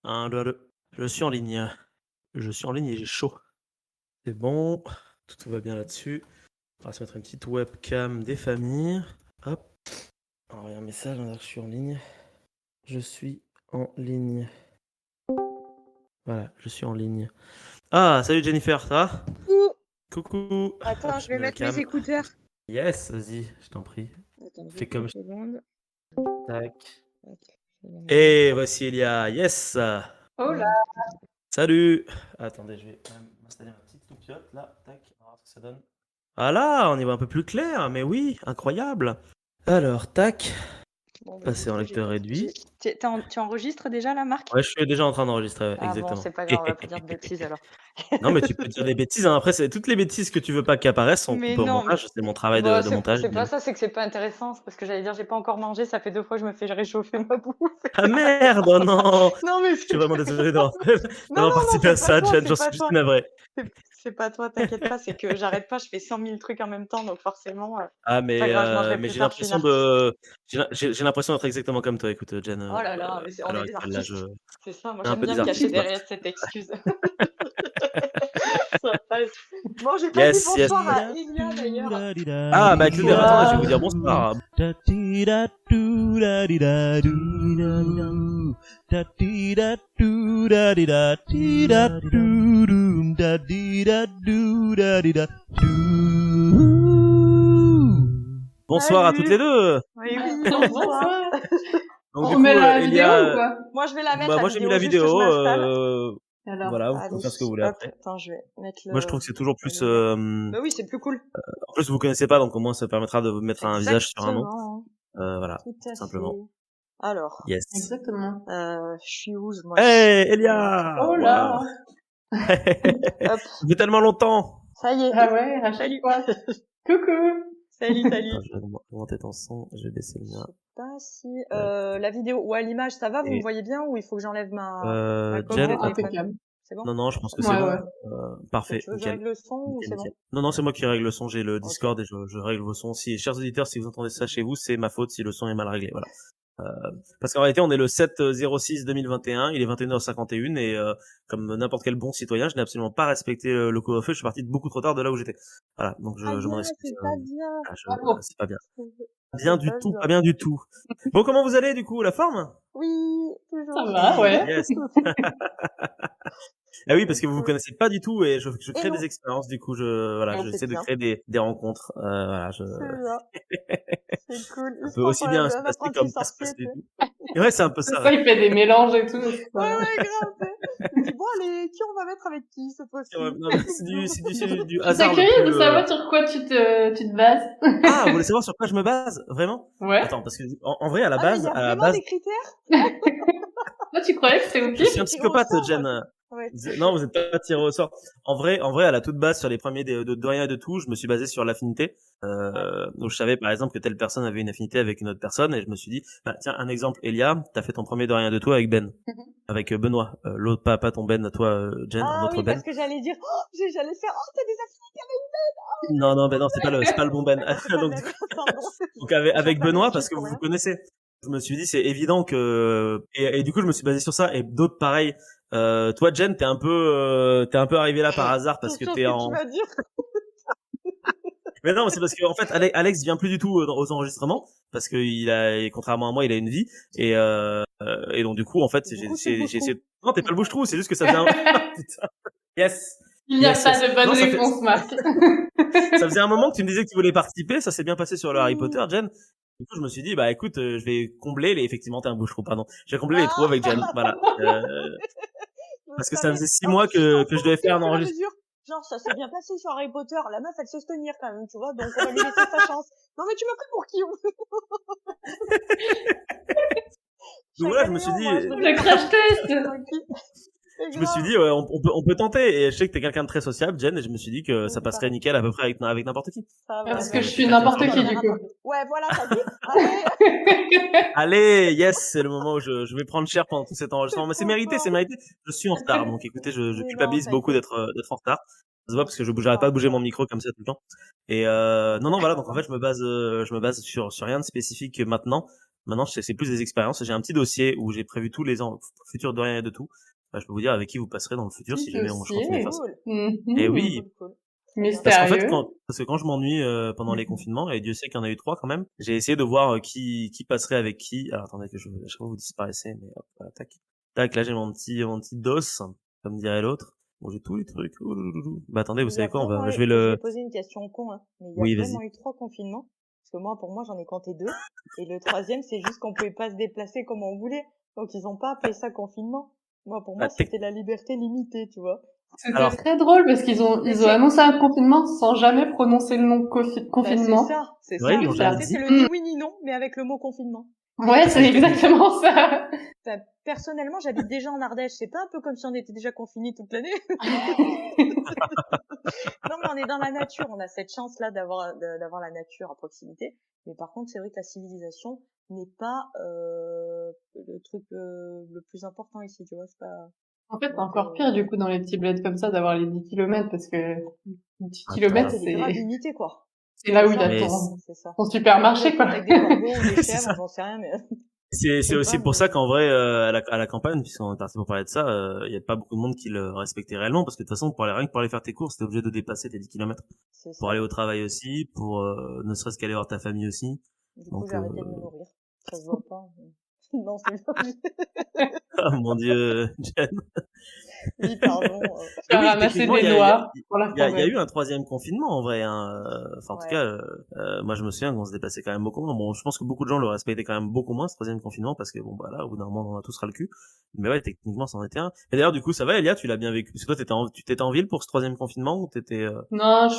Un, deux, deux. Je suis en ligne. Je suis en ligne et j'ai chaud. C'est bon. Tout va bien là-dessus. On va se mettre une petite webcam des familles. Hop. Envoyer un message, on va dire que je suis en ligne. Je suis en ligne. Voilà, je suis en ligne. Ah, salut Jennifer, ça va? Coucou. Coucou. Attends, Hop, je je vais mets la mettre mes cam. écouteurs. Yes, vas-y, je t'en prie. Attends, Fais juste comme une seconde. tac. Ok, je vais mettre Et voici Elia. Yes. Oh là, Salut. Attendez, je vais quand même m'installer ma petite loupiote là. Tac, on va voir ce que ça donne. Ah là, on y voit un peu plus clair, mais oui, incroyable. Alors, tac, Bon, bah, passer du en coup, lecteur réduit. tu enregistres déjà la marque? Ouais, je suis déjà en train d'enregistrer, ouais, Ah bon, exactement. c'est pas grave, on va pas dire de bêtises alors. Non, mais tu peux dire des bêtises, hein. Après, c'est toutes les bêtises que tu veux pas qu'apparaissent sont Mais coupées au non, montage. C'est mon travail bah, de montage. c'est pas ça, c'est que c'est pas intéressant. C'est parce que j'allais dire, j'ai pas encore mangé, ça fait 2 fois que je me fais réchauffer ma bouffe. Ah merde, oh non. Non, mais Je suis vraiment désolé d'avoir non, d'avoir non, non, participé à c'est pas ça, toi, Jen, c'est j'en pas suis juste toi. navré. C'est pas toi, t'inquiète pas, c'est que j'arrête pas, je fais 100 000 trucs en même temps, donc forcément, Ah, c'est pas grave, je mangerai mais plus j'ai tard, je suis une l'impression artiste. j'ai l'impression d'être exactement comme toi. Écoute, Jen, Oh là là, mais à on l'heure est des actuelle, là, artistes. C'est ça, moi un j'aime peu bien des me cacher artistes, quoi. derrière cette excuse. Ça passe. Bon, j'ai pas dit Yes, yes. bonsoir à Elia d'ailleurs. Ah, bah écoutez, attendez, je vais vous dire bonsoir. Bonsoir à toutes les deux. Oui, oui, bonsoir. bonsoir. Donc, On met la vidéo ou Elia, quoi? Moi je vais la mettre bah, la moi j'ai mis vidéo, la juste je vidéo. m'installe. Alors, Voilà, vous pouvez Allez, faire ce que vous voulez hop, après. attends, je vais mettre Moi, je trouve que c'est toujours plus. Bah oui, c'est plus cool. En plus, vous connaissez pas, donc au moins ça permettra de vous mettre un visage sur un nom. Exactement. Voilà, Tout à simplement. fait. Alors, Yes. exactement. je suis où moi? Hey, Elia. Oh là. Wow. Hop, Ça fait tellement longtemps. ça y est. Ah ouais, à chaque Salut. fois. Coucou. Salut, salut. Attends, je vais augmenter ton son. Je vais baisser le mien. Pas si la vidéo ou à l'image, ça va, vous Et me voyez bien ou il faut que j'enlève ma com Jen, de Non, téléphone? impeccable. C'est bon? non, je pense que c'est Ouais, bon. ouais. Parfait, Tu veux que je nickel. règle le son ou Nickel, c'est bon? nickel. Non, c'est moi qui règle le son. J'ai le Discord et je règle vos sons. Si, chers auditeurs, si vous entendez ça chez vous, c'est ma faute si le son est mal réglé. Voilà. Parce qu'en réalité, on est le 7/06/2021, il est 21h51 et comme n'importe quel bon citoyen, je n'ai absolument pas respecté le couvre-feu. Je suis parti beaucoup trop tard de là où j'étais. Voilà, donc je m'en excuse. C'est pas bien. Bravo. C'est pas bien. C'est Bien du pas tout, bien. pas bien du tout. Bon, comment vous allez du coup, la forme? Oui, toujours. Ça va, ouais. Yes. Ah oui, parce que vous vous connaissez pas du tout et je crée non. des expériences. Du coup, voilà, Ah, j'essaie c'est de bien. créer des rencontres. Voilà, C'est bien. C'est cool. ça peut aussi bien se passer comme pas se sorcier, passer du tu sais. tout. Et ouais, c'est un peu C'est ça. ça, il fait des mélanges et tout. c'est Ouais, ça. ouais, grave. Il dit, bon, allez, qui on va mettre avec qui cette fois-ci? Non, mais c'est du Je suis hasard le curieuse plus. de savoir sur quoi tu te bases. Ah, vous voulez savoir sur quoi je me base? Vraiment? Ouais. Attends, parce que en vrai, à la Ah, mais base, il y a vraiment des critères? Toi, tu croyais que c'était au je suis pif? un psychopathe, Jen. Ouais. Non, vous êtes pas tiré au sort. En vrai, à la toute base, sur les premiers de rien et de tout, je me suis basé sur l'affinité. Donc je savais par exemple que telle personne avait une affinité avec une autre personne et je me suis dit, bah, tiens, un exemple, Elia, t'as fait ton premier de rien de tout avec Ben, avec Benoît, l'autre pas ton Ben à toi, Jen, un Ah autre oui, Ben. parce que j'allais dire, j'allais faire, t'as des affinités Non, Ben non, c'est pas le bon Ben. donc, avec pardon. donc avec Benoît parce que vous vous connaissez. Je me suis dit c'est évident que et du coup je me suis basé sur ça et d'autres pareil. Toi Jen t'es un peu arrivé là par hasard parce que t'es en. Tu vas dire. Mais non, c'est parce que en fait Alex vient plus du tout aux enregistrements parce que contrairement à moi il a une vie et donc du coup en fait j'ai essayé. Non t'es pas le bouche-trou, c'est juste que ça faisait un. Putain. Yes. Il n'y a Yes, pas yes. de bonne Non, réponse, Marc. Ça faisait un moment que tu me disais que tu voulais participer, ça s'est bien passé sur le Harry Potter, Jen. Du coup, je me suis dit, bah écoute, je vais combler effectivement, t'es un bouche-trou, pardon. Je vais combler les trous avec Jen, voilà. Parce que ça faisait 6 mois que je devais faire un enregistrement. Genre, ça s'est bien passé sur Harry Potter. La meuf, elle sait se tenir quand même, tu vois, donc on va lui laisser sa chance. Non, mais tu m'as pris pour qui? Donc voilà, je me suis dit, Le crash test. je me suis dit, ouais, on peut tenter. Et je sais que t'es quelqu'un de très sociable, Jen, et je me suis dit que ça passerait nickel à peu près avec n'importe qui. Parce que je suis n'importe qui, du coup. Ouais, voilà, t'as dit. Allez. Allez, yes, c'est le moment où je vais prendre cher pendant tout cet enregistrement. Mais c'est mérité, c'est mérité. Je suis en retard, donc écoutez, je culpabilise beaucoup d'être en retard. Ça se voit parce que j'arrête pas de bouger mon micro comme ça tout le temps. Et non, voilà, donc en fait, je me base sur rien de spécifique maintenant. Maintenant, c'est plus des expériences. J'ai un petit dossier où j'ai prévu tous les ans, futur de rien et de tout. Bah, je peux vous dire avec qui vous passerez dans le futur si jamais je continue à faire ça. Cool, Et Mhm. oui, cool. parce qu'en fait, Mystérieux. parce que quand je m'ennuie pendant les confinements, et Dieu sait qu'il y en a eu 3 quand même, j'ai essayé de voir qui passerait avec qui. Alors attendez que à chaque fois vous disparaissez, mais hop, voilà, tac. Tac, là j'ai mon petit dos, comme dirait l'autre. Bon, j'ai tous les trucs. Bah attendez, vous Il y a savez quoi, vraiment je vais je vais poser une question con, hein, mais il y a Oui, vraiment vas-y. eu 3 confinements? Parce que moi, pour moi, j'en ai compté 2 et le 3e, c'est juste qu'on pouvait pas se déplacer comme on voulait. Donc ils ont pas appelé ça confinement. Moi, pour moi, Bah, c'était la liberté limitée, tu vois? C'était Alors, très drôle parce qu'ils ont c'est annoncé un confinement sans jamais prononcer le nom confinement. c'est ouais, ça. ils ont C'est jamais ça. Tu sais, c'est dit. le ni oui ni non, mais avec le mot confinement. Ouais, c'est exactement ça. Enfin, personnellement, j'habite déjà en Ardèche. C'est pas un peu comme si on était déjà confinés toute l'année? Non, mais on est dans la nature. On a cette chance-là d'avoir la nature à proximité. Mais par contre, c'est vrai que la civilisation n'est pas le truc le plus important ici, tu vois. C'est pas. En fait, c'est Donc, encore pire du coup dans les petits bleds comme ça d'avoir les 10 kilomètres parce que 10 Attends, kilomètres, c'est grave limité, quoi. c'est là où C'est il y ça. a mais C'est ça. ton supermarché, Peut-être quoi. avec des corbeaux ou des c'est chèvres, ça. j'en sais rien, mais C'est je sais aussi pas, pour mais ça qu'en vrai, à la campagne, puisqu'on est parti pour parler de ça, il y a pas beaucoup de monde qui le respectait réellement, parce que de toute façon, rien que pour aller faire tes courses, t'es obligé de dépasser tes 10 kilomètres. c'est Pour ça. aller au travail aussi, pour ne serait-ce qu'aller voir ta famille aussi. Du coup, Donc, j'ai arrêté de me nourrir. Ça se voit pas. Non, c'est pas. oh mon Dieu, Jen. Oui, pardon. Mais Faire oui, ramasser techniquement, des noix pour la il y a corbeille. eu un 3e confinement en vrai. Hein. Enfin, en tout Ouais. cas, moi je me souviens qu'on se déplaçait quand même beaucoup moins. Bon, je pense que beaucoup de gens le respectaient quand même beaucoup moins ce 3e confinement parce que bon bah là, au bout d'un moment, on a tous ras le cul. Mais ouais, techniquement, c'en était un. Et d'ailleurs, du coup, ça va, Elia, tu l'as bien vécu. Parce que toi, tu t'étais en ville pour ce 3e confinement ou t'étais Non, je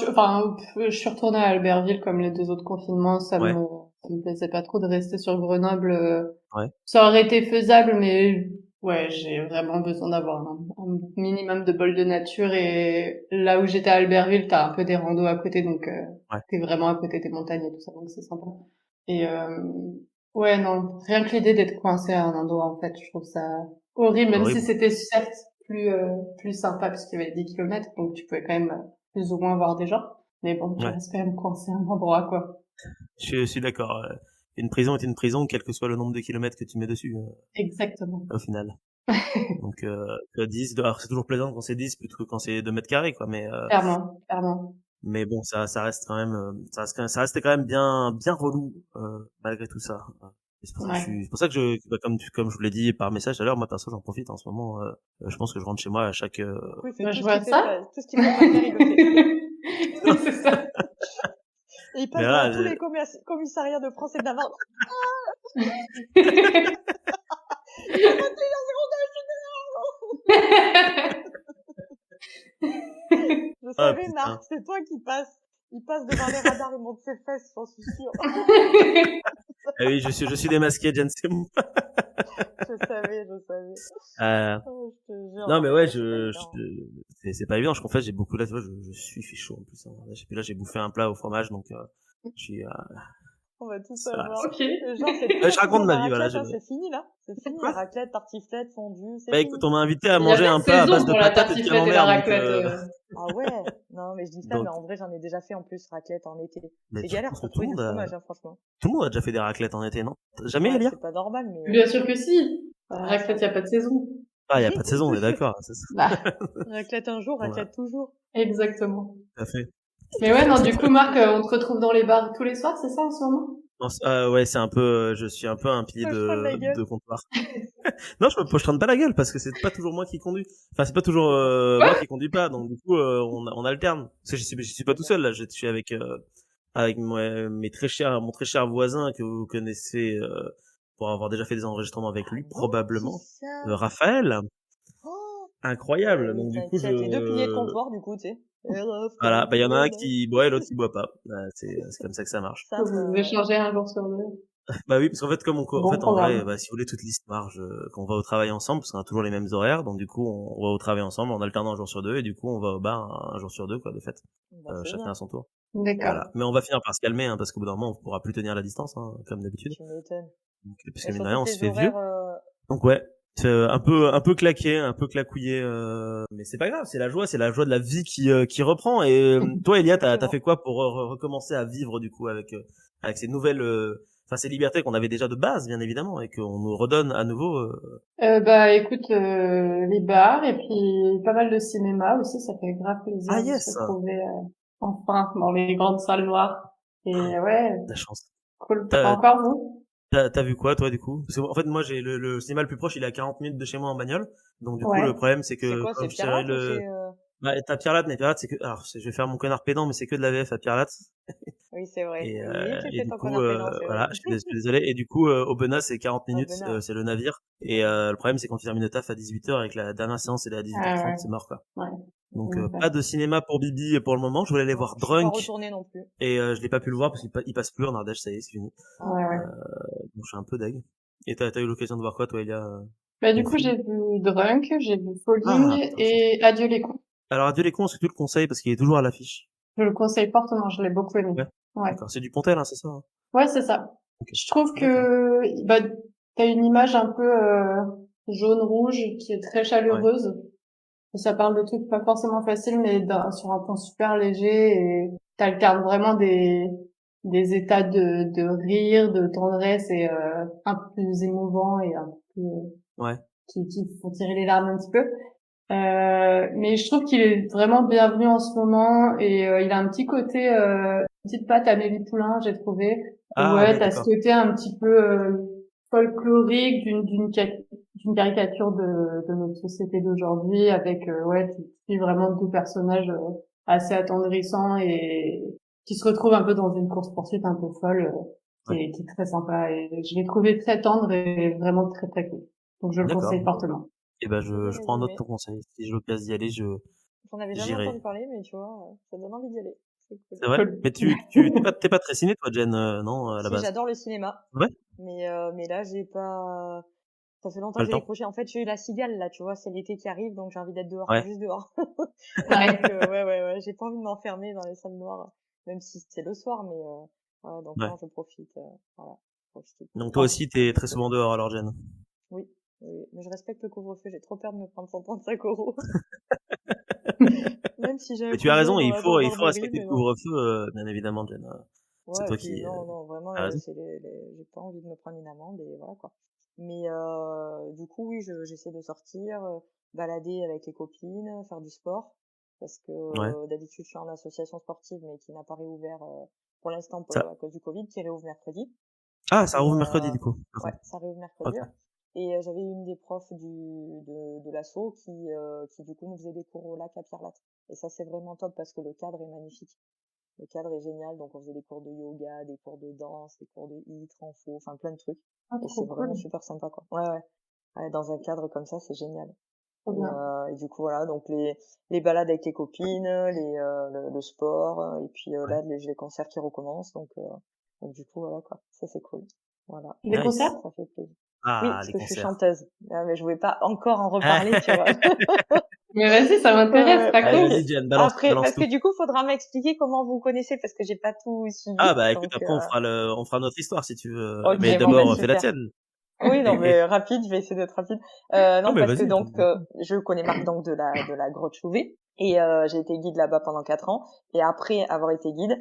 suis retournée à Albertville comme les 2 autres confinements. Ouais, Ça me plaisait pas trop de rester sur Grenoble. ouais, Ça aurait été faisable, mais ouais, j'ai vraiment besoin d'avoir un minimum de bol de nature. Et là où j'étais à Albertville, t'as un peu des randos à côté, donc ouais. t'es vraiment à côté des montagnes et tout ça, donc c'est sympa. Et ouais, non, rien que l'idée d'être coincé à un endroit, en fait, je trouve ça horrible, même si Horrible. c'était certes plus sympa parce qu'il y avait 10 kilomètres, donc tu pouvais quand même plus ou moins voir des gens. Mais bon, tu Ouais. restes quand même coincé à un endroit, quoi. Je suis d'accord. Une prison est une prison, quel que soit le nombre de kilomètres que tu mets dessus, Exactement. au final. Donc, 10, alors c'est toujours plaisant quand c'est 10 plutôt que quand c'est 2 mètres carrés, quoi. Clairement, clairement. Mais bon, ça reste quand même, ça restait quand même bien relou, malgré tout ça. Et Ouais. c'est pour ça que bah, comme je vous l'ai dit par message tout à l'heure, moi perso j'en profite en ce moment. Je pense que je rentre chez moi à chaque. Du coup, il fait Moi, tout je ce qu'il vois fait ça. pas, tout ce qu'il faut pas faire, il le fait. Oui, c'est ça. Et il Mais passe voilà, devant tous les commissariats de France et de Navarre. Je ah savais, putain. Marc, c'est toi qui passe. Il passe devant les radars, il monte ses fesses, j'en suis sûre. Ah oui, je suis démasqué, Jen, c'est bon. Je savais. Euh, Oh, je te jure, non non, mais mais ouais, ça, c'est pas évident. c'est pas évident. En fait, j'ai beaucoup là, tu vois, je suis fait chaud en plus. Hein. Là, j'ai bouffé un plat au fromage, donc je suis. On va tout Ça, savoir. Ok. Et genre, c'est plus la je raconte saison de ma la vie, voilà. raclette, hein, c'est fini, là. C'est fini, la Quoi? raclette, tartiflette, fondue, c'est Bah fini. écoute, on m'a invité à Il y a manger pas un de plat à base saison de pour la patates et de tartiflette et la camembert, donc. raclette. Ah ouais. Non, mais je dis ça, Donc, mais en vrai, j'en ai déjà fait en plus, raclette en été. mais C'est je galère pense que pour trouver du fromage, hein, franchement. tout le monde a déjà fait des raclettes en été, non? Jamais, Ouais, Elia? c'est pas normal, mais... Bien sûr que si. La Ah, raclette, il y a pas de saison. Ah, y a pas de saison, on est d'accord. C'est ça. Bah, Raclette un jour, Voilà, raclette toujours. exactement. tout à fait. Mais ouais, non, du coup, Marc, on te retrouve dans les bars tous les soirs, c'est ça, en ce moment? Non, ouais, c'est un peu, je suis un peu un pilier Je prends de la gueule. de comptoir. Non, je me pochetrine pas la gueule parce que c'est pas toujours moi qui conduis. Enfin, c'est pas toujours Quoi? moi qui conduis pas. Donc du coup, on alterne. Parce que je suis pas tout seul là. Je suis avec mon très cher voisin que vous connaissez pour avoir déjà fait des enregistrements avec lui Bon, qui probablement. ça? Raphaël, Oh, incroyable. oui, Donc du coup, t'inquiète, les deux piliers de comptoir, du coup, tu sais. voilà, bah il y en a un qui boit et l'autre qui boit pas. C'est comme ça que ça marche. Ça, Vous ouais. échangez un jour sur deux. Bah oui, parce qu'en fait, en Bon fait, en vrai, programme. bah, si vous voulez toute l'histoire, quand on va au travail ensemble, parce qu'on a toujours les mêmes horaires, donc du coup, on va au travail ensemble, en alternant un jour sur deux, et du coup, on va au bar un jour sur deux, quoi, de fait. Bah, c'est Chacun bien. à son tour. D'accord. Voilà. Mais on va finir par se calmer, hein, parce qu'au bout d'un moment, on pourra plus tenir la distance, hein, comme d'habitude. Tu m'étonnes. Parce Et que mine de surtout rien, on que se les fait vieux. horaires, Donc ouais, c'est un peu claqué, un peu claquouillé, mais c'est pas grave, c'est la joie de la vie qui reprend. Et toi, Elia, t'as exactement. fait quoi pour recommencer à vivre, du coup, avec ces nouvelles enfin ces libertés qu'on avait déjà de base, bien évidemment, et qu'on nous redonne à nouveau. Bah écoute, les bars et puis pas mal de cinéma aussi, ça fait grave plaisir Ah de se yes, retrouver enfin dans les grandes salles noires. Et ouais, la chance. cool. T'as, Encore vous? t'as vu quoi toi du coup? Parce que, en fait moi j'ai le cinéma le plus proche, il est à 40 minutes de chez moi en bagnole, donc du coup le Ouais. problème c'est C'est que quoi, comme c'est je tirais Pirate ou le, c'est... bah t'as Pierre Latte, mais Pierre Latte c'est que, alors je vais faire mon connard pédant, mais c'est que de la VF à Pierre Latte. Oui, c'est vrai. Et, Oui, tu et fais du ton coup, connard pédant, c'est vrai. voilà, je suis désolé. Et du coup, Aubenas, c'est 40 Oh, minutes, Bena. c'est le navire. Et le problème, c'est quand tu termines le taf à 18h et que la dernière séance est à Ah 18h30, ouais. c'est mort, quoi. Ouais. Donc, Donc, pas de cinéma pour Bibi pour le moment. Je voulais aller Non, voir je suis pas Drunk retournée non plus. et je l'ai pas pu le voir parce qu'il passe plus en Ardèche, ça y est, c'est fini. Ah, ouais, ouais. Donc, je suis un peu deg. Et t'as eu l'occasion de voir quoi, toi, Elia, Bah du comme coup, film? j'ai vu Drunk, j'ai vu Ah, Falling putain, chance. et Adieu les cons. Alors, Adieu les cons, est-ce que tu le conseilles parce qu'il est toujours à l'affiche? Je le conseille fortement, je l'ai beaucoup aimé. Ouais. Ouais. D'accord. C'est du Pontel, hein, c'est ça, hein? Ouais, c'est ça. Ok. Je trouve D'accord. que bah t'as une image un peu jaune-rouge qui est très Ouais. chaleureuse. Et ça parle de trucs pas forcément faciles, mais sur un ton super léger. Et t'alternes vraiment des états de rire, de tendresse et un peu plus émouvant et un peu plus, Ouais. qui font tirer les larmes un petit peu. Mais je trouve qu'il est vraiment bienvenu en ce moment et il a un petit côté, une petite patte Amélie Poulain, j'ai trouvé. Où, Ah ouais, oui, t'as ce d'accord. côté un petit peu folklorique d'une caricature de notre société d'aujourd'hui avec ouais, tu suis vraiment deux personnages assez attendrissants et qui se retrouvent un peu dans une course-poursuite un peu folle Ouais. qui est très sympa et je l'ai trouvé très tendre et vraiment très très cool. Donc je le D'accord. conseille fortement. Et ben, très bien je prends note de résumé. ton conseil. Si j'ai l'occasion d'y aller, J'en avais jamais j'irai. entendu parler, mais tu vois, ça donne envie d'y aller. C'est cool. C'est vrai? Cool. Mais t'es pas très ciné, toi, Jen, non, à la Si, base? j'adore le cinéma. Ouais? Mais là, j'ai pas... Ça fait longtemps Pas que le j'ai temps? décroché. En fait, j'ai eu la cigale, là, tu vois, c'est l'été qui arrive, donc j'ai envie d'être dehors, Ouais. juste dehors. Ouais. Donc, ouais, j'ai pas envie de m'enfermer dans les salles noires, même si c'est le soir, mais ouais, donc Ouais. non, je profite, voilà, profite. Donc toi Oh, aussi, t'es c'est très cool. souvent dehors, alors, Jen? Oui, oui, mais je respecte le couvre-feu, j'ai trop peur de me prendre 135 €. Même si j'ai un Mais tu as cousin raison, dans la il faut gendarmerie, respecter mais le non. couvre-feu, bien évidemment, Jen. C'est Ouais, et toi puis qui, non, non, vraiment, as raison. c'est j'ai pas envie de me prendre une amende et voilà quoi. Mais du coup, oui, j'essaie de sortir, balader avec les copines, faire du sport, parce que Ouais. d'habitude je suis en association sportive, mais qui n'a pas réouvert pour l'instant Ça, à cause du Covid, qui réouvre mercredi. ah, ça Et rouvre mercredi, du coup. ouais, D'accord. ça réouvre mercredi. Ok. Ouais. Et j'avais une des profs de l'asso qui du coup nous faisait des cours au lac à Pierre-Latte. Et ça c'est vraiment top parce que le cadre est magnifique. Le cadre est génial, donc on faisait des cours de yoga, des cours de danse, des cours de hit, renfo, enfin plein de trucs. Ah, Et trop c'est vraiment cool. super sympa quoi. Ouais, ouais. Ouais, dans un cadre comme ça, c'est génial. Trop bien. Et du coup voilà, donc les balades avec les copines, le sport, et puis Ouais. là les concerts qui recommencent, donc du coup voilà quoi, ça c'est cool. Voilà, Des concerts? Nice. ça fait plaisir. Oui, Ah, parce les que je suis concerts. chanteuse. Ah, mais je voulais pas encore en reparler, tu vois. Mais vas-y, ça m'intéresse, pas Allez, cool. vas-y, Jen, Après, balance parce que tout. du coup, faudra m'expliquer comment vous connaissez parce que j'ai pas tout suivi. Ah, bah, écoute, Donc, après, on fera notre histoire, si tu veux. ok, Mais bon, bah, d'abord, fais la super. tienne. Oui, non, mais rapide, je vais essayer d'être rapide. Non, Non, mais parce que vas-y, donc, t'en prie. je connais Marc donc de la Grotte Chauvet et j'ai été guide là-bas pendant 4 ans. Et après avoir été guide,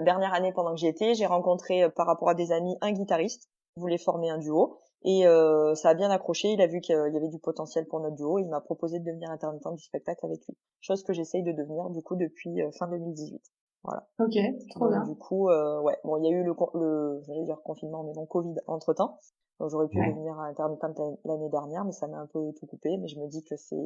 dernière année pendant que j'y étais, j'ai rencontré par rapport à des amis un guitariste qui voulait former un duo et ça a bien accroché. Il a vu qu'il y avait du potentiel pour notre duo. Il m'a proposé de devenir intermittent du spectacle avec lui, chose que j'essaye de devenir du coup depuis fin 2018. Voilà. Ok, trop Donc bien. du coup, ouais, bon, il y a eu j'allais dire confinement, mais non, Covid entre-temps. Donc j'aurais pu Ouais. devenir intermittente l'année dernière, mais ça m'a un peu tout coupé. Mais je me dis que c'est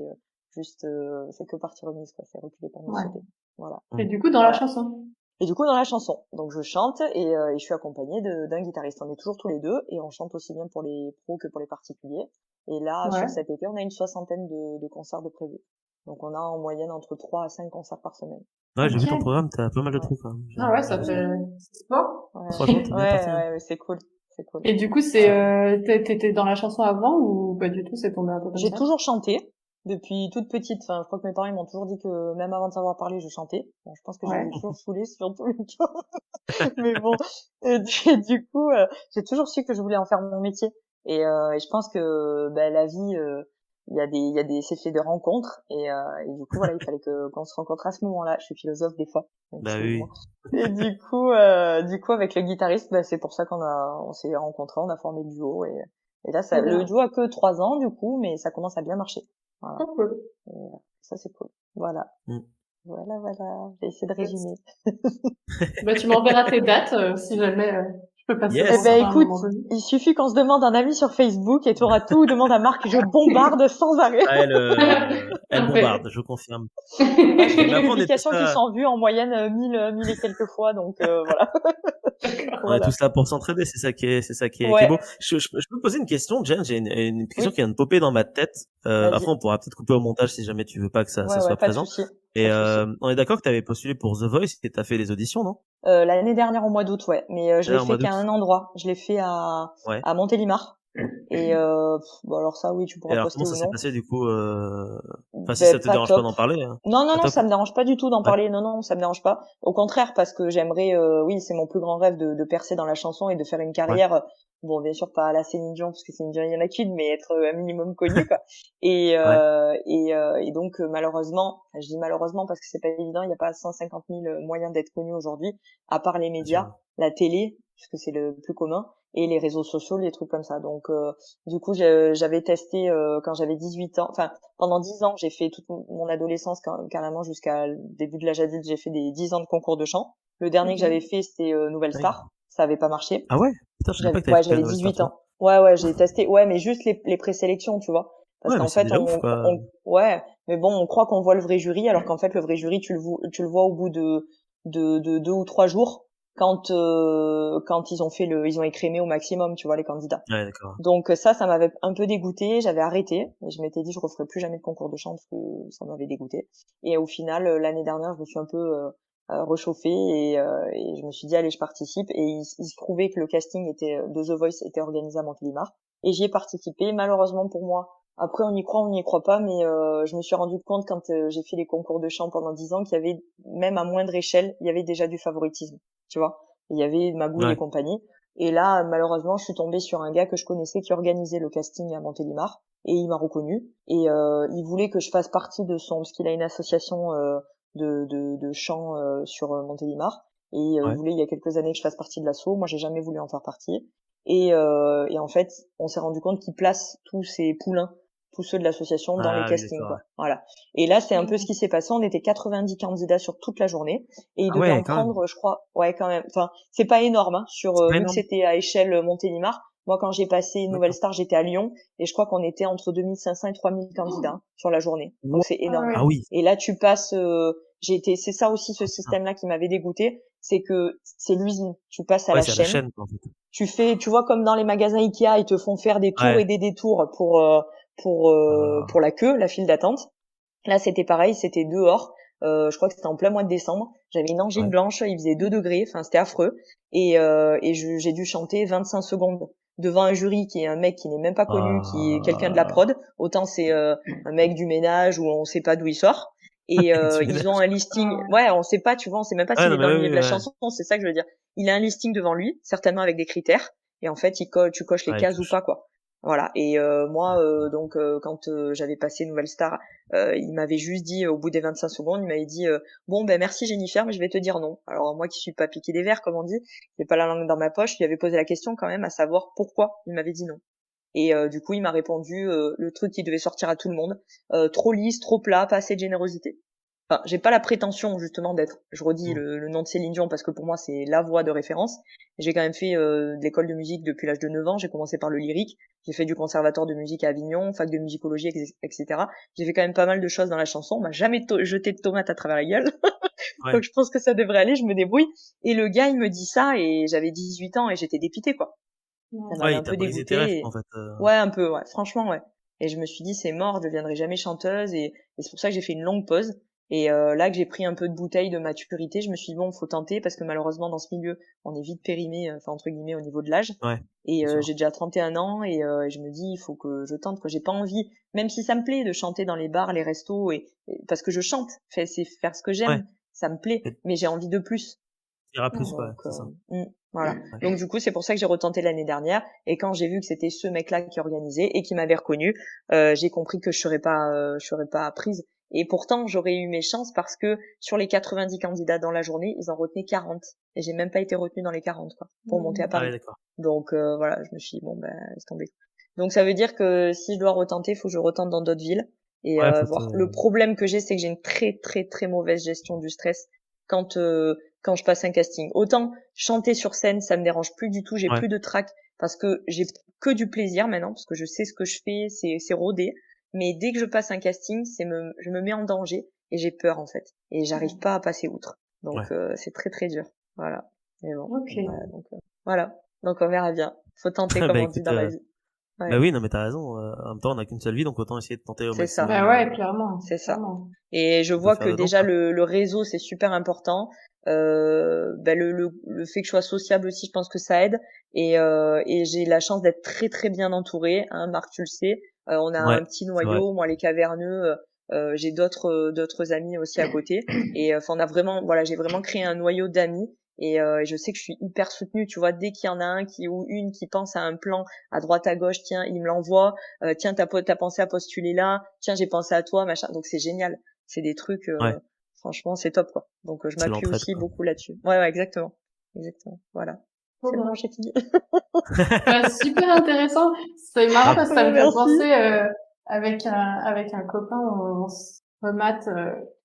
juste, c'est que partie remise, quoi. C'est reculer pour mieux Ouais. sauter. Voilà, Et Mm. du coup, dans la voilà. chanson. Et du coup, dans la chanson, donc je chante et je suis accompagnée d'un guitariste. On est toujours tous les deux et on chante aussi bien pour les pros que pour les particuliers. Et là, Ouais. sur cet été, on a une 60aine de concerts de prévus. Donc on a en moyenne entre 3 à 5 concerts par semaine. Ouais, j'ai vu ton Ok. programme, t'as pas mal de Ouais, trucs, quoi. Ah ouais, J'ai ça vu ça. fait sport. ouais, Franchement, t'es bien parti, hein. ouais, c'est cool, c'est cool. Et du coup, Ouais. t'étais dans la chanson avant ou pas du tout, c'est tombé un peu comme J'ai ça? toujours chanté depuis toute petite. Enfin, je crois que mes parents ils m'ont toujours dit que même avant de savoir parler, je chantais. Bon, je pense que je les ai Ouais. toujours saoulés sur tous les cas. Mais bon, du coup, j'ai toujours su que je voulais en faire mon métier. Et je pense que bah, la vie il y a des effets de rencontre et du coup voilà, il fallait qu'on se rencontre à ce moment-là. Je suis philosophe des fois. Bah oui. Et du coup avec le guitariste, c'est pour ça on s'est rencontrés, on a formé le duo et là le duo a que 3 ans du coup, mais ça commence à bien marcher. Voilà. Oh, cool. Et, ça c'est cool. Voilà. Voilà, j'ai essayé de résumer. Tu m'enverras tes dates si jamais je peux passer. Yes. Écoute, il suffit qu'on se demande un avis sur Facebook et t'auras tout. Demande à Marc, je bombarde sans arrêt. Elle bombarde, je confirme. Je fais des publications qui sont vues en moyenne 1000 et quelques fois, donc voilà. On est tous là pour s'entraider, c'est ça qui est beau. Je peux poser une question, Jen, j'ai une question qui vient de popper dans ma tête. Après on pourra peut-être couper au montage si jamais tu veux pas que ça soit présent. Et on est d'accord que tu avais postulé pour The Voice et t'as fait les auditions, non? L'année dernière au mois d'août, mais je l'ai fait qu'à un endroit. Je l'ai fait à Montélimar. Et alors ça oui, tu pourras poster ou non. Comment ça s'est passé du coup si ça te dérange pas d'en parler. Non, ça me dérange pas du tout d'en parler. Non, ça me dérange pas. Au contraire, parce que j'aimerais c'est mon plus grand rêve de percer dans la chanson et de faire une carrière. Bon, bien sûr pas à la Céline Dion parce que Céline Dion il y en a qu'une, mais être un minimum connu quoi. Et donc malheureusement, je dis malheureusement parce que c'est pas évident, il y a pas 150 000 moyens d'être connu aujourd'hui à part les médias, la télé puisque c'est le plus commun et les réseaux sociaux, les trucs comme ça. Donc du coup, j'avais testé quand j'avais 18 ans, enfin pendant 10 ans, j'ai fait toute mon adolescence carrément jusqu'à le début de l'âge adulte, j'ai fait des 10 ans de concours de chant. Le dernier que j'avais fait, c'était Nouvelle Star. Ça avait pas marché. Ah ouais? Putain, je savais pas que t'avais fait j'avais 18 ans. Ouais, j'ai testé. Ouais, mais juste les présélections, tu vois. Parce qu'en fait, mais bon, on croit qu'on voit le vrai jury, alors qu'en fait, le vrai jury, tu le vois au bout de 2 ou 3 jours, quand ils ont écrémé au maximum, tu vois, les candidats. Ouais, d'accord. Donc ça m'avait un peu dégoûté, j'avais arrêté, et je m'étais dit, je referai plus jamais de concours de chant, parce que ça m'avait dégoûté. Et au final, l'année dernière, je me suis un peu réchauffée et je me suis dit allez je participe et il se trouvait que le casting de The Voice était organisé à Montélimar et j'y ai participé. Malheureusement pour moi, après on y croit pas, mais je me suis rendu compte quand j'ai fait les concours de chant pendant 10 ans qu'il y avait même à moindre échelle il y avait déjà du favoritisme, tu vois, il y avait Magouille et compagnie. Et là malheureusement je suis tombée sur un gars que je connaissais qui organisait le casting à Montélimar et il m'a reconnu et il voulait que je fasse partie de parce qu'il a une association de chant sur Montélimar et il voulait il y a quelques années que je fasse partie de l'asso. Moi j'ai jamais voulu en faire partie et en fait on s'est rendu compte qu'il place tous ces poulains, tous ceux de l'association dans les castings quoi. Voilà. Et là c'est un peu ce qui s'est passé, on était 90 candidats sur toute la journée et il devait en prendre je crois quand même, enfin c'est pas énorme hein, vu que c'était à échelle Montélimar. Moi, quand j'ai passé Nouvelle Star, j'étais à Lyon et je crois qu'on était entre 2500 et 3000 candidats sur la journée. Donc c'est énorme. Ah oui. Et là, tu passes, c'est ça aussi ce système-là qui m'avait dégoûté, c'est que c'est l'usine. Tu passes à la chaîne. En fait. Tu vois comme dans les magasins Ikea, ils te font faire des tours et des détours pour la queue, la file d'attente. Là, c'était pareil, c'était dehors. Je crois que c'était en plein mois de décembre. J'avais une angine blanche, il faisait 2 degrés, enfin c'était affreux. Et j'ai dû chanter 25 secondes devant un jury qui est un mec qui n'est même pas connu, qui est quelqu'un de la prod. Autant c'est un mec du ménage où on sait pas d'où il sort. Et ils ont un listing. Ouais, on sait pas, tu vois, on sait même pas s'il est dans le milieu de la chanson. C'est ça que je veux dire. Il a un listing devant lui, certainement avec des critères. Et en fait, tu coches les cases ou pas, quoi. Voilà. Et moi, donc quand j'avais passé Nouvelle Star, il m'avait juste dit au bout des 25 secondes, il m'avait dit bon ben merci Jennifer, mais je vais te dire non. Alors moi qui suis pas piqué des verres comme on dit, j'ai pas la langue dans ma poche, je lui avais posé la question quand même à savoir pourquoi il m'avait dit non. Et du coup il m'a répondu le truc qui devait sortir à tout le monde, trop lisse, trop plat, pas assez de générosité. Enfin, j'ai pas la prétention justement d'être, je redis le nom de Céline Dion parce que pour moi c'est la voix de référence. J'ai quand même fait de l'école de musique depuis l'âge de 9 ans, j'ai commencé par le lyrique, j'ai fait du conservatoire de musique à Avignon, fac de musicologie, etc. J'ai fait quand même pas mal de choses dans la chanson, on m'a jamais jeté de tomates à travers la gueule. Donc je pense que ça devrait aller, je me débrouille. Et le gars il me dit ça et j'avais 18 ans et j'étais dépitée quoi. Ça m'avait un peu dégoûtée. En fait, Ouais, un peu, ouais, franchement ouais. Et je me suis dit c'est mort, je deviendrai jamais chanteuse et c'est pour ça que j'ai fait une longue pause. Et là que j'ai pris un peu de bouteille de maturité, je me suis dit bon, faut tenter parce que malheureusement dans ce milieu, on est vite périmé, enfin entre guillemets au niveau de l'âge. Et j'ai déjà 31 ans et je me dis il faut que je tente, que j'ai pas envie, même si ça me plaît de chanter dans les bars, les restos et parce que je chante, c'est faire ce que j'aime, ça me plaît, mais j'ai envie de plus. Il y aura plus quoi, c'est ça. Voilà. Ouais. Donc du coup, c'est pour ça que j'ai retenté l'année dernière. Et quand j'ai vu que c'était ce mec-là qui organisait et qui m'avait reconnu, j'ai compris que je serais pas prise. Et pourtant, j'aurais eu mes chances parce que sur les 90 candidats dans la journée, ils en retenaient 40. Et j'ai même pas été retenue dans les 40, quoi, pour monter à Ah ouais, Paris. d'accord. Donc voilà, je me suis dit, bon, ben, laisse tomber. Donc ça veut dire que si je dois retenter, il faut que je retente dans d'autres villes et Ouais, faut voir. te... Le problème que j'ai, c'est que j'ai une très très très mauvaise gestion du stress quand quand je passe un casting. Autant chanter sur scène, ça me dérange plus du tout, j'ai Ouais. plus de trac parce que j'ai que du plaisir maintenant parce que je sais ce que je fais, c'est rodé. Mais dès que je passe un casting, je me mets en danger et j'ai peur en fait et j'arrive pas à passer outre. Donc Ouais. c'est très très dur. Voilà. Mais bon, Ok. voilà, donc voilà. Donc on verra bien. Faut tenter comme Bah on dit écoute, dans la vie. bah Ouais, oui, non mais t'as raison. En même temps, on n'a qu'une seule vie, donc autant essayer de tenter au c'est ça. Bah maximum ouais, clairement, C'est ça. clairement. Et je ce qu'on peut vois faire que dedans, déjà quoi. le réseau c'est super important. Ben le fait que je sois sociable aussi, je pense que ça aide. Et j'ai la chance d'être très très bien entourée. Hein, Marc, tu le sais. On a Ouais, un petit c'est vrai. noyau. Moi, les caverneux, j'ai d'autres amis aussi à côté. Et enfin, on a vraiment, voilà, j'ai vraiment créé un noyau d'amis. Et je sais que je suis hyper soutenue. Tu vois, dès qu'il y en a un qui ou une qui pense à un plan à droite à gauche, tiens, il me l'envoie. Tiens, t'as pensé à postuler là. Tiens, j'ai pensé à toi, machin. Donc c'est génial. C'est des trucs. Ouais, Franchement, c'est top, quoi. Donc, je c'est m'appuie l'entraide, aussi quoi. beaucoup là-dessus. Ouais, ouais, exactement. Exactement. Voilà. Trop C'est bon, bien. j'ai fini. Bah, super intéressant. C'est marrant Grave. parce que ça me fait Merci. penser avec un copain, on se remate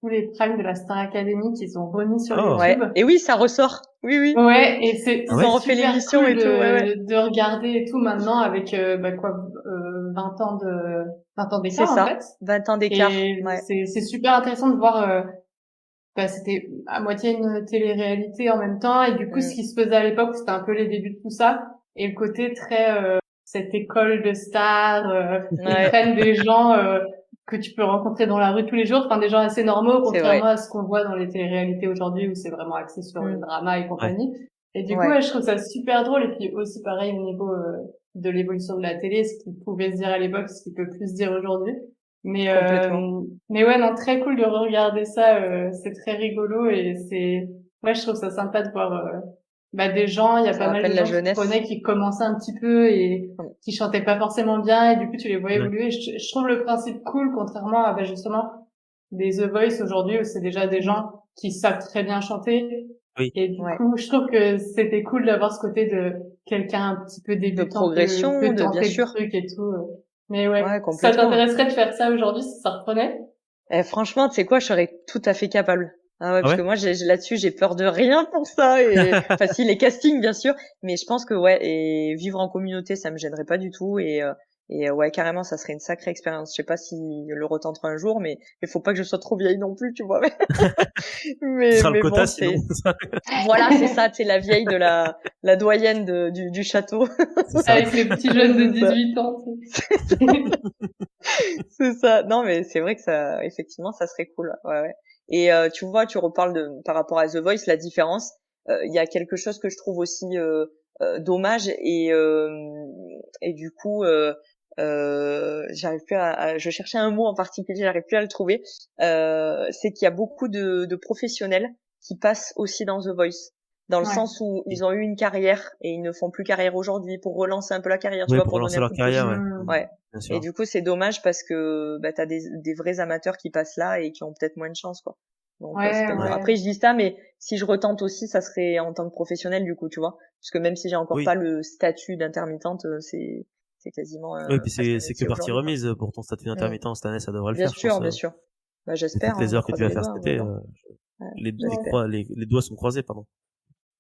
tous les primes de la Star Academy qu'ils ont remis sur Oh, YouTube. Ouais. Et oui, ça ressort. Oui, oui. Ouais, et ah Ils c'est ont ouais? refait super l'émission cool et tout. Ouais, ouais. de regarder et tout maintenant avec bah quoi 20 ans de 20 ans C'est d'écart en fait. ça. 20 ans d'écart. Et Ouais. c'est super intéressant de voir bah, c'était à moitié une télé-réalité en même temps et du coup ce Mm. qui se faisait à l'époque c'était un peu les débuts de tout ça et le côté très cette école de stars ils Ouais. prennent des gens que tu peux rencontrer dans la rue tous les jours, enfin des gens assez normaux C'est contrairement vrai. à ce qu'on voit dans les télé-réalités aujourd'hui où c'est vraiment axé sur le Mm. drama et Ouais. compagnie. Et du coup Ouais. ouais, je trouve ça super drôle et puis aussi pareil au niveau de l'évolution de la télé, ce qui pouvait se dire à l'époque, ce qui peut plus se dire aujourd'hui. Mais Complètement. ouais, non, très cool de regarder ça. C'est très rigolo et ouais, je trouve ça sympa de voir bah, des gens. Il y a Ça pas mal de rappelle la gens qui jeunesse. prenaient, qui commençaient un petit peu et Mm. qui chantaient pas forcément bien et du coup tu les vois Ouais. évoluer. Je trouve le principe cool, contrairement à bah, justement des The Voice aujourd'hui où c'est déjà des gens qui savent très bien chanter. Oui. Et du Ouais. coup, je trouve que c'était cool d'avoir ce côté de quelqu'un un petit peu De débutant progression, peut de bien tenter le sûr. truc et tout. Mais ouais, Ouais, ça complètement. t'intéresserait de faire ça aujourd'hui si ça reprenait? Franchement, tu sais quoi, je serais tout à fait capable. Ah ouais, Ah parce que ouais? moi, là-dessus, j'ai peur de rien pour ça. Et enfin, si les castings, bien sûr, mais je pense que ouais, et vivre en communauté, ça me gênerait pas du tout. Et ouais, carrément, ça serait une sacrée expérience. Je sais pas si le retentera un jour, mais il faut pas que je sois trop vieille non plus, tu vois. Ce Mais sera le bon, quota sinon. c'est voilà, c'est ça, c'est la vieille de la doyenne du château. C'est ça. Avec les petits jeunes de C'est ça. 18 ans. C'est ça. Non, mais c'est vrai que ça, effectivement, ça serait cool. Ouais, ouais. Et tu vois, tu reparles par rapport à The Voice, la différence. Il y a quelque chose que je trouve aussi dommage et du coup, j'arrive plus je cherchais un mot en particulier, j'arrive plus à le trouver. C'est qu'il y a beaucoup de professionnels qui passent aussi dans The Voice. Dans le Ouais. sens où ils ont eu une carrière et ils ne font plus carrière aujourd'hui pour relancer un peu la carrière, tu Oui, vois, pour pour donner relancer un leur coup de pouce. carrière, ouais. Ouais. Bien Et sûr. du coup, c'est dommage parce que bah, t'as des vrais amateurs qui passent là et qui ont peut-être moins de chance, quoi. Donc c'est Ouais, peut-être. Ouais. ouais. Après, je dis ça, mais si je retente aussi, ça serait en tant que professionnel, du coup, tu vois. Parce que même si j'ai encore Oui. pas le statut d'intermittente, c'est quasiment Oui, puis presque un c'est que métier partie aujourd'hui, quoi. remise pour ton statut Mm. d'intermittent cette année, ça devrait le Bien faire, je pense. sûr, bien sûr. Bah, Et j'espère, toutes hein, les on va heures que tu croiser vas les faire doigts, cet mais été, bon. Ouais, les j'espère. les doigts sont croisés, pardon.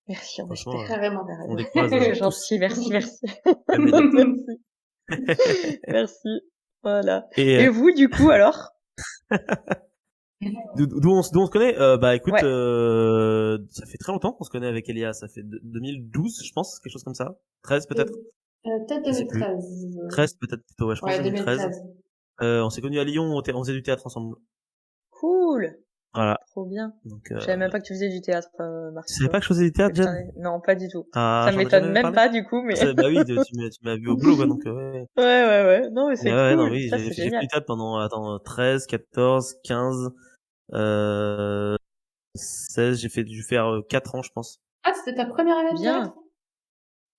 Merci, on Franchement, espère. Carrément. T'as on raison. les croise C'est tous. gentil, merci, merci. Calmez-les. Merci, merci. Voilà. Et Et vous, du coup, alors? d'où on se connaît? Bah écoute, Ouais. ça fait très longtemps qu'on se connaît avec Elia. Ça fait 2012, je pense, quelque chose comme ça. 13 peut-être. Peut-être Je sais plus. 2013. 13 peut-être plutôt. Ouais, je pense Ouais, 2013. 2013. On s'est connus à Lyon. On faisait du théâtre ensemble. Cool. Voilà. Trop bien. Donc, Je savais même pas que tu faisais du théâtre, Marc, tu tu savais vois. pas que je faisais du théâtre, Putain, Jen? non, pas du tout. Ah, Ça j'en ai m'étonne jamais même parlé? pas, du coup, mais. Bah oui, tu m'as vu au boulot, quoi, donc ouais. Ouais, ouais, ouais. Non, mais Mais c'est ouais, non, cool. oui, Ça, j'ai c'est fait du génial. théâtre pendant, attends, 13, 14, 15, 16, j'ai dû faire 4 ans, je pense. Ah, c'était ta première année de théâtre? Bien.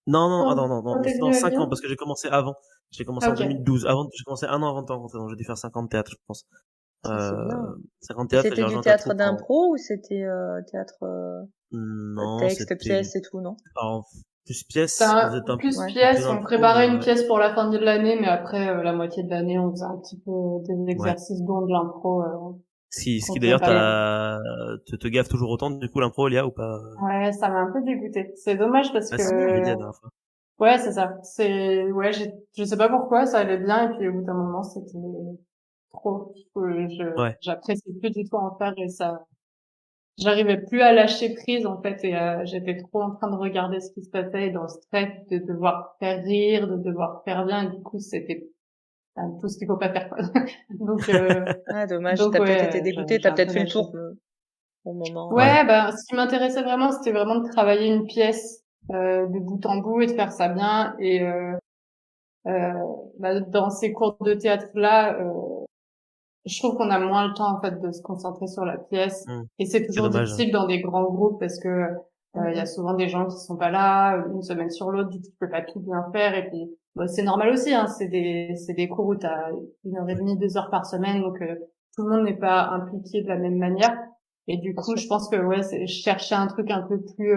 Non, Quand, non, quand t'es non, venu à 5 ans, Lyon? parce que j'ai commencé avant. J'ai commencé Ah, en ok. 2012. J'ai commencé un an avant de te rencontrer, donc j'ai dû faire 50 théâtres, je pense. Ça, c'est bien. 50 Et théâtres et c'était j'ai du rejoint ta théâtre troupe en... d'impro ou c'était théâtre Non, texte, c'était pièce et tout, non? en plus C'était pièce, on faisait un plus Ouais. peu pièce, on d'impro, préparait mais une ouais. pièce pour la fin de l'année, mais après, la moitié de l'année, on faisait un petit peu des Ouais. exercices dont de l'impro, Ce qui qu'on d'ailleurs préparait. te gaffe toujours autant, du coup, l'impro, il y a ou pas? Ouais, ça m'a un peu dégoûté. C'est dommage parce Ah, c'est ce que tu m'avais dit que, la dernière fois. ouais, c'est ça. Ouais, je sais pas pourquoi, ça allait bien, et puis au bout d'un moment, c'était trop. Ouais. J'appréciais plus du tout en faire, et ça, j'arrivais plus à lâcher prise, en fait, et j'étais trop en train de regarder ce qui se passait, et dans le stress de devoir faire rire, de devoir faire bien, et du coup, c'était tout ce qu'il faut pas faire, quoi. Donc, Ah, dommage. donc T'as peut-être ouais, été dégoûté. j'ai T'as un peut-être peu fait le lâché. tour au moment. Ouais. Ouais, ben, ce qui m'intéressait vraiment, c'était vraiment de travailler une pièce, de bout en bout et de faire ça bien, et, euh, bah, dans ces cours de théâtre là, je trouve qu'on a moins le temps en fait de se concentrer sur la pièce, et c'est C'est toujours dommage. difficile dans des grands groupes parce que il y a Mhm. souvent des gens qui sont pas là une semaine sur l'autre, du coup tu peux pas tout bien faire, et puis bah, c'est normal aussi, hein, c'est des cours où t'as 1 heure et demie, 2 heures par semaine, donc tout le monde n'est pas impliqué de la même manière, et du Bien coup sûr. je pense que ouais, je cherchais un truc un peu plus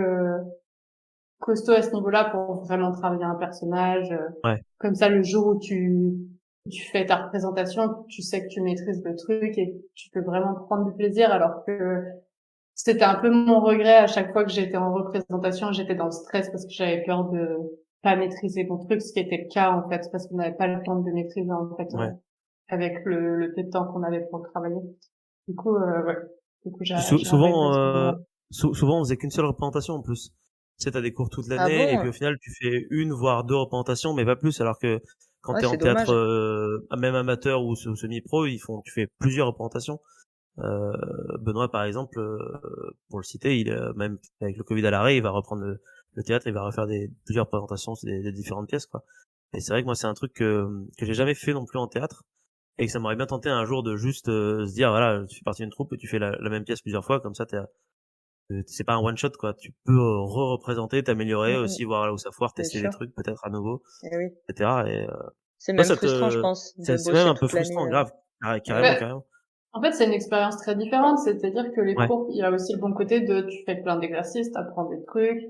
costaud à ce niveau-là pour vraiment travailler un personnage. Ouais. Comme ça, le jour où tu fais ta représentation, tu sais que tu maîtrises le truc et tu peux vraiment prendre du plaisir, alors que c'était un peu mon regret à chaque fois que j'étais en représentation, j'étais dans le stress parce que j'avais peur de pas maîtriser mon truc, ce qui était le cas en fait, parce qu'on n'avait pas le temps de le maîtriser en fait, Ouais. avec le peu de temps qu'on avait pour le travailler. Du coup, ouais. Du coup, j'ai arrêté à Souvent, ce moment-là. souvent, on faisait qu'une seule représentation en plus. Tu sais, t'as des cours toute Ah l'année, et puis bon? au final, tu fais une, voire deux représentations, mais pas plus, alors que quand Ouais, t'es en c'est théâtre, dommage. même amateur ou semi-pro, tu fais plusieurs représentations. Benoît, par exemple, pour le citer, même avec le Covid à l'arrêt, il va reprendre le théâtre, il va refaire plusieurs représentations des différentes pièces, quoi. Et c'est vrai que moi, c'est un truc que j'ai jamais fait non plus en théâtre, et que ça m'aurait bien tenté un jour de juste se dire, voilà, tu fais partie d'une troupe et tu fais la même pièce plusieurs fois, comme ça, c'est pas un one shot, quoi. Tu peux re-représenter, t'améliorer Mhm. aussi, voir là où ça foire, Bien tester des sûr. trucs peut-être à nouveau, Eh oui. etc. Et C'est toi, même frustrant, je pense, de c'est même bosser un peu toute l'année. frustrant, grave, carrément, Ouais. carrément. En fait, c'est une expérience très différente. C'est-à-dire que les Ouais, cours, il y a aussi le bon côté de tu fais plein d'exercices, t'apprends des trucs.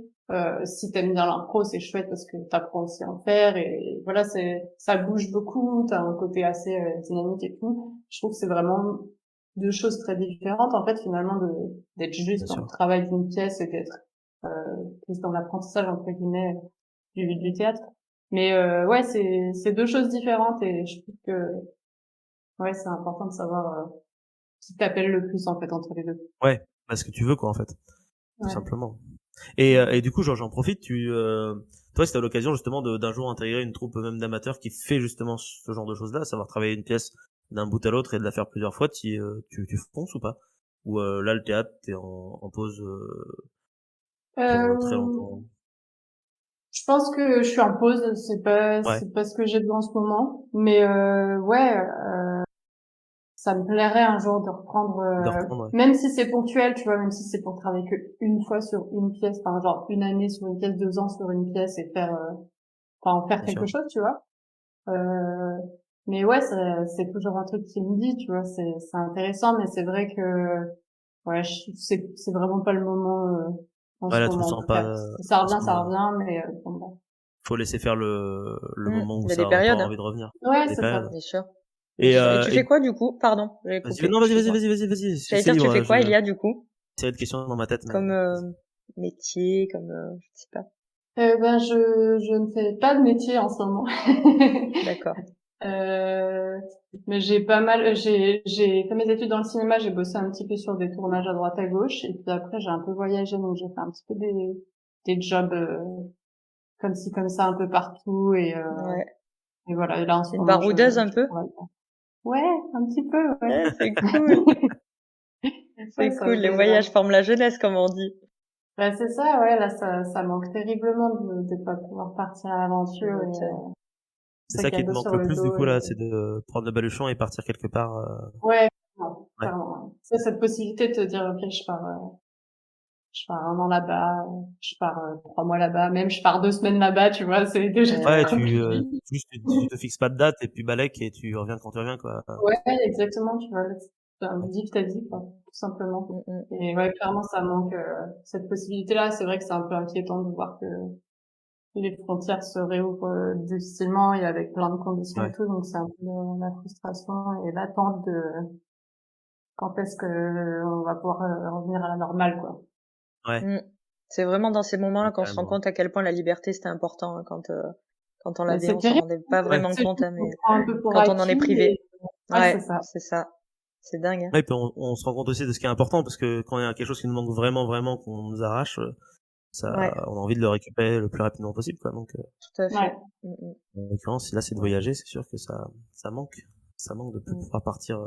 Si t'aimes bien l'impro, c'est chouette parce que t'apprends aussi à en faire. Et voilà, ça bouge beaucoup. T'as un côté assez dynamique et tout. Je trouve que c'est vraiment deux choses très différentes, en fait, finalement, d'être bien juste dans le sûr. travail d'une pièce et d'être euh, plus dans l'apprentissage, entre guillemets, du théâtre. Mais ouais, c'est deux choses différentes, et je trouve que ouais, c'est important de savoir qui t'appelle le plus en fait entre les deux. Ouais, parce que tu veux, quoi, en fait, tout Ouais. simplement. Et du coup, genre, j'en profite, toi, si t'as l'occasion, justement, d'un jour intégrer une troupe même d'amateurs qui fait justement ce genre de choses-là, savoir travailler une pièce d'un bout à l'autre et de la faire plusieurs fois, tu fonces ou pas? Ou là, le théâtre, t'es en pause pour très Euh, longtemps? je pense que je suis en pause, Ouais, c'est pas ce que j'ai besoin en ce moment, mais ouais, ça me plairait un jour de reprendre, de reprendre, ouais, même si c'est ponctuel, tu vois, même si c'est pour travailler que une fois sur une pièce, par genre une année sur une pièce, 2 ans sur une pièce, et faire, enfin en faire bien quelque sûr. chose, tu vois. Euh, mais ouais, c'est toujours un truc qui me dit, tu vois, c'est intéressant, mais c'est vrai que ouais, c'est vraiment pas le moment en Ouais, ce là, tu moment en ressens tout pas cas. Si ça en ce revient, ça moment. revient, mais bon, bah. Faut laisser faire le moment Il où y a des ça périodes, t'aura hein. envie de revenir. Ouais, Des c'est ça. périodes. Bien sûr. Bien Et, sûr. Et tu fais et quoi du coup? Pardon, j'avais vas-y, coupé. non, Excuse-moi. vas-y, J'allais c'est dire, tu libre, fais quoi, Elia, du coup? j'ai de questions dans ma tête, mais Comme vas-y. métier, comme je sais pas. Ben je ne fais pas de métier en ce moment. D'accord. Euh, mais j'ai fait mes études dans le cinéma, j'ai bossé un petit peu sur des tournages à droite à gauche, et puis après j'ai un peu voyagé, donc j'ai fait un petit peu des jobs comme ci comme ça un peu partout, Ouais. et voilà, et là en ce Une moment baroudeuse un je peu? travaille pas. Ouais, un petit peu, ouais. Ouais, c'est cool. Ouais, C'est ça cool. me Les plaît bien. voyages forment la jeunesse, comme on dit. Bah, c'est ça, ouais, là, ça manque terriblement de pas pouvoir partir à Tu l'aventure, et m'étonnes. C'est ça sac à qui te dos manque sur le le plus, du dos, coup, là, c'est de prendre le baluchon et partir quelque part, ouais, non, ouais. clairement, ouais. C'est cette possibilité de te dire, ok, je pars, je pars 1 an là-bas, je pars 3 mois là-bas, même je pars 2 semaines là-bas, tu vois, c'est déjà Ouais, très compliqué. tu te fixes pas de date et puis balèque et tu reviens quand tu reviens, quoi. Ouais, exactement, tu vois, vive ta vie, quoi, tout simplement. Et ouais, clairement, ça manque cette possibilité-là. C'est vrai que c'est un peu inquiétant de voir que les frontières se réouvrent difficilement et avec plein de conditions et Ouais. tout, donc c'est un peu la frustration et l'attente de quand est-ce que on va pouvoir revenir à la normale, quoi. Ouais. C'est vraiment dans ces moments-là qu'on se rend Carrément. compte à quel point la liberté c'était important, hein, quand on Mais l'avait, c'est on s'en terrible, rendait pas Ouais. vraiment c'est compte, juste hein, qu'on mais prend un peu pour quand on en est acquis privé. et ouais, c'est ça. C'est ça. C'est dingue, hein. Ouais, puis on se rend compte aussi de ce qui est important parce que quand il y a quelque chose qui nous manque vraiment, vraiment, qu'on nous arrache, ça, Ouais, on a envie de le récupérer le plus rapidement possible, quoi. Donc, tout à Ouais. fait. en l'occurrence, si là c'est de voyager, c'est sûr que ça manque. Ça manque de plus pouvoir partir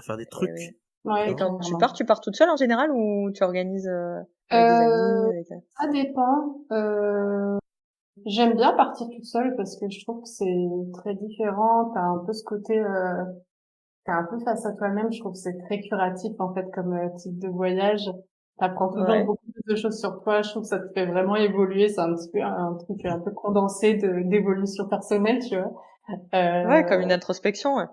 faire des Eh oui. trucs. Ouais, Et quand clairement. tu pars toute seule en général ou tu organises avec des amis, avec... Ça dépend. J'aime bien partir toute seule parce que je trouve que c'est très différent. T'as un peu ce côté, t'es un peu face à toi-même. Je trouve que c'est très curatif en fait comme type de voyage. T'apprends toujours Ouais. beaucoup plus de choses sur toi. Je trouve que ça te fait vraiment évoluer. C'est un petit peu un truc un peu condensé d'évolution personnelle, tu vois. Ouais, comme Euh, une introspection, ouais.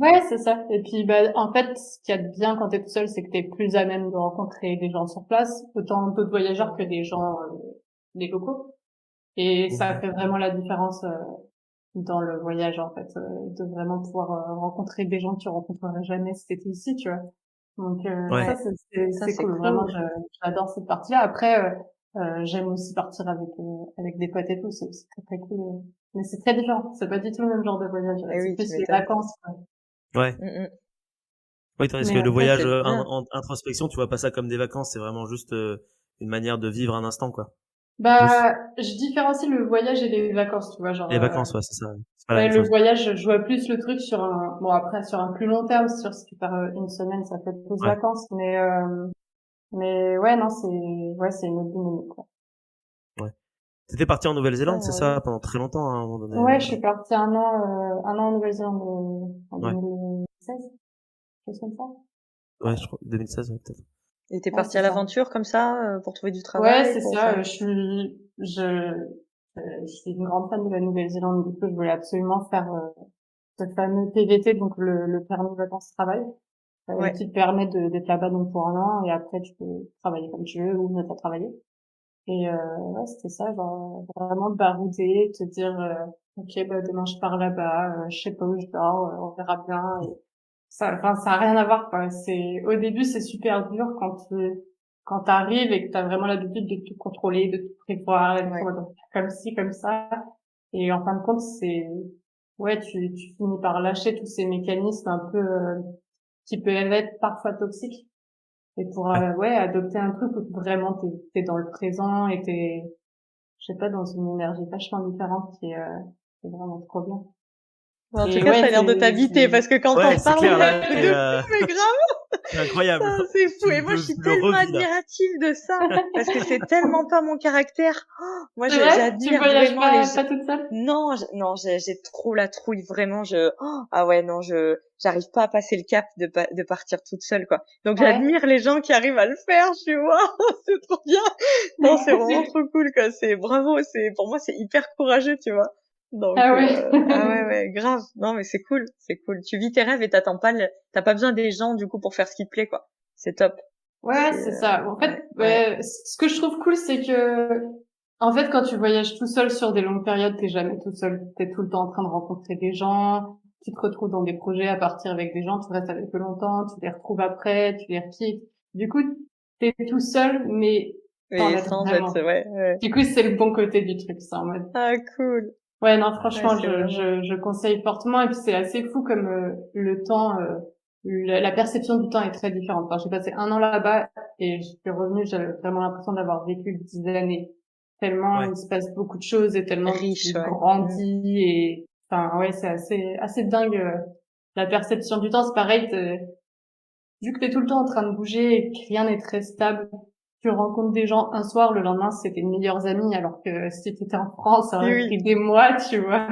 ouais, c'est ça. Et puis, bah, en fait, ce qu'il y a de bien quand t'es tout seul, c'est que t'es plus à même de rencontrer des gens sur place, autant d'autres voyageurs que des gens, des locaux. Et ça Mhm. fait vraiment la différence dans le voyage, en fait, de vraiment pouvoir rencontrer des gens que tu rencontrerais jamais si t'étais ici, tu vois. Donc ça, Ouais. Ça c'est c'est cool. Vraiment, cool. j'adore cette partie-là. Après, j'aime aussi partir avec des potes et tout. C'est aussi très très cool. Mais c'est très différent. C'est pas du tout le même genre de voyage. Eh C'est oui, tu plus les m'étonnes. vacances, quoi. Ouais. Oui, tandis Mais que le Ouais, voyage c'est bien. en introspection, tu vois pas ça comme des vacances, c'est vraiment juste une manière de vivre un instant, quoi. Plus. bah, je différencie le voyage et les vacances, tu vois. Genre, Les vacances, ouais, c'est ça. C'est pas la ouais, même le chose. voyage, je vois plus le truc sur bon après sur un plus long terme, c'est sûr si tu pars 1 semaine, ça fait plus de Ouais. vacances, mais ouais non c'est une autre dynamique quoi. Ouais. T'étais parti en Ça, Nouvelle-Zélande, c'est ouais. ça, pendant très longtemps, hein, à un moment donné. Ouais, je suis partie 1 an en Nouvelle-Zélande en Ouais. 2016, quelque chose comme ça. Ouais, je crois 2016, ouais, peut-être. Et t'es Ouais, parti c'est à ça. l'aventure comme ça pour trouver du Ouais, travail, c'est pour ça. faire. Je suis une grande fan de la Nouvelle-Zélande. Du coup, je voulais absolument faire ce fameux PVT, donc le permis vacances-travail, Ouais. qui te permet d'être là-bas donc pour 1 an et après tu peux travailler comme tu veux ou ne pas travailler. Et ouais, c'était ça, genre vraiment barouder, te dire ok bah demain je pars là-bas, je sais pas où je dors, on verra bien. Et ça, enfin ça a rien à voir quoi. C'est au début c'est super dur quand t'arrives et que t'as vraiment l'habitude de tout contrôler, de tout prévoir, et de Ouais. comme ci comme ça. Et en fin de compte c'est ouais tu finis par lâcher tous ces mécanismes un peu qui peuvent être parfois toxiques et pour Ouais. ouais adopter un truc où vraiment t'es dans le présent et t'es je sais pas dans une énergie vachement différente qui est vraiment trop bien. En tout Et cas, ça ouais a l'air de t'habiter parce que quand Ouais, t'en c'est parles, on clair, a un là, truc de fou, mais grave. c'est incroyable. C'est fou. Et moi, je Tu suis le tellement revis, là. admirative de ça parce que c'est tellement pas mon caractère. Oh, moi, c'est vrai, tu j'admire voyages vraiment les. pas toute seule? Non, non, j'ai trop la trouille. Vraiment, ah ouais, non, j'arrive pas à passer le cap de partir toute seule, quoi. Donc, Ouais. j'admire les gens qui arrivent à le faire. Je suis, waouh, c'est trop bien. Non, c'est vraiment trop cool, quoi. C'est bravo. Pour moi, c'est hyper courageux, tu vois. Donc, Ah ouais. ah ouais, ouais, grave. Non, mais c'est cool, c'est cool. Tu vis tes rêves et t'as pas besoin des gens, du coup, pour faire ce qui te plaît, quoi. C'est top. Ouais, C'est, c'est ça. En fait, ouais, ouais. ce que je trouve cool, c'est que, en fait, quand tu voyages tout seul sur des longues périodes, t'es jamais tout seul. T'es tout le temps en train de rencontrer des gens. Tu te retrouves dans des projets à partir avec des gens. Tu restes avec eux longtemps. Tu les retrouves après. Tu les requittes. Du coup, t'es tout seul, mais t'en Mais aides sans être, vraiment. ouais, ouais. Du coup, c'est le bon côté du truc, ça, en mode. Ah, cool. Ouais, non, Ouais, franchement, c'est vraiment. je conseille fortement. Et puis, c'est assez fou comme le temps, la perception du temps est très différente. Enfin, j'ai passé 1 an là-bas et je suis revenue, j'avais vraiment l'impression d'avoir vécu 10 années. Tellement Ouais. il se passe beaucoup de choses et tellement Riche, tu ouais. grandis et enfin ouais, c'est assez dingue. La perception du temps, c'est pareil. Vu que t'es tout le temps en train de bouger et que rien n'est très stable, tu rencontres des gens un soir, le lendemain, c'est tes meilleurs amis, alors que si t'étais en France, ça Oui, aurait oui, pris des mois, tu vois.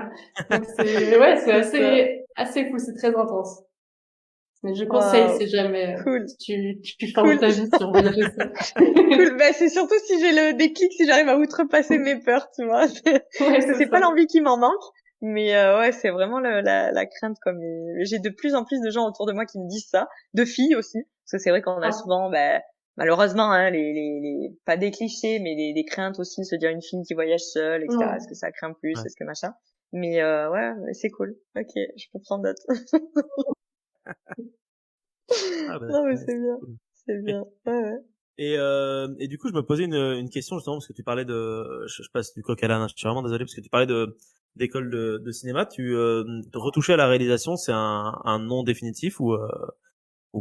Donc ouais, c'est c'est ça. assez fou, c'est très intense. Mais je conseille Waouh, si jamais cool, tu changes cool, d'avis sur VHS. cool. Bah, c'est surtout si j'ai le déclic, si j'arrive à outrepasser mes peurs, tu vois. Ouais, Parce que c'est c'est pas ça. l'envie qui m'en manque, mais ouais, c'est vraiment la crainte. Comme j'ai de plus en plus de gens autour de moi qui me disent ça, de filles aussi, parce que c'est vrai qu'on a Ah, souvent, bah, malheureusement, hein, pas des clichés, mais des craintes aussi, se dire une fille qui voyage seule, etc. Est-ce ouais. que ça craint plus, Ouais. est-ce que machin. Mais ouais, c'est cool. Ok, je peux prendre note. Ah bah, Non, mais c'est c'est bien, cool. c'est bien. Ouais, ouais. Et du coup, je me posais une question justement parce que tu parlais de, je passe du coq à l'âne, hein, je suis vraiment désolé parce que tu parlais d'école de cinéma. Tu te retoucher à la réalisation, c'est un nom définitif ou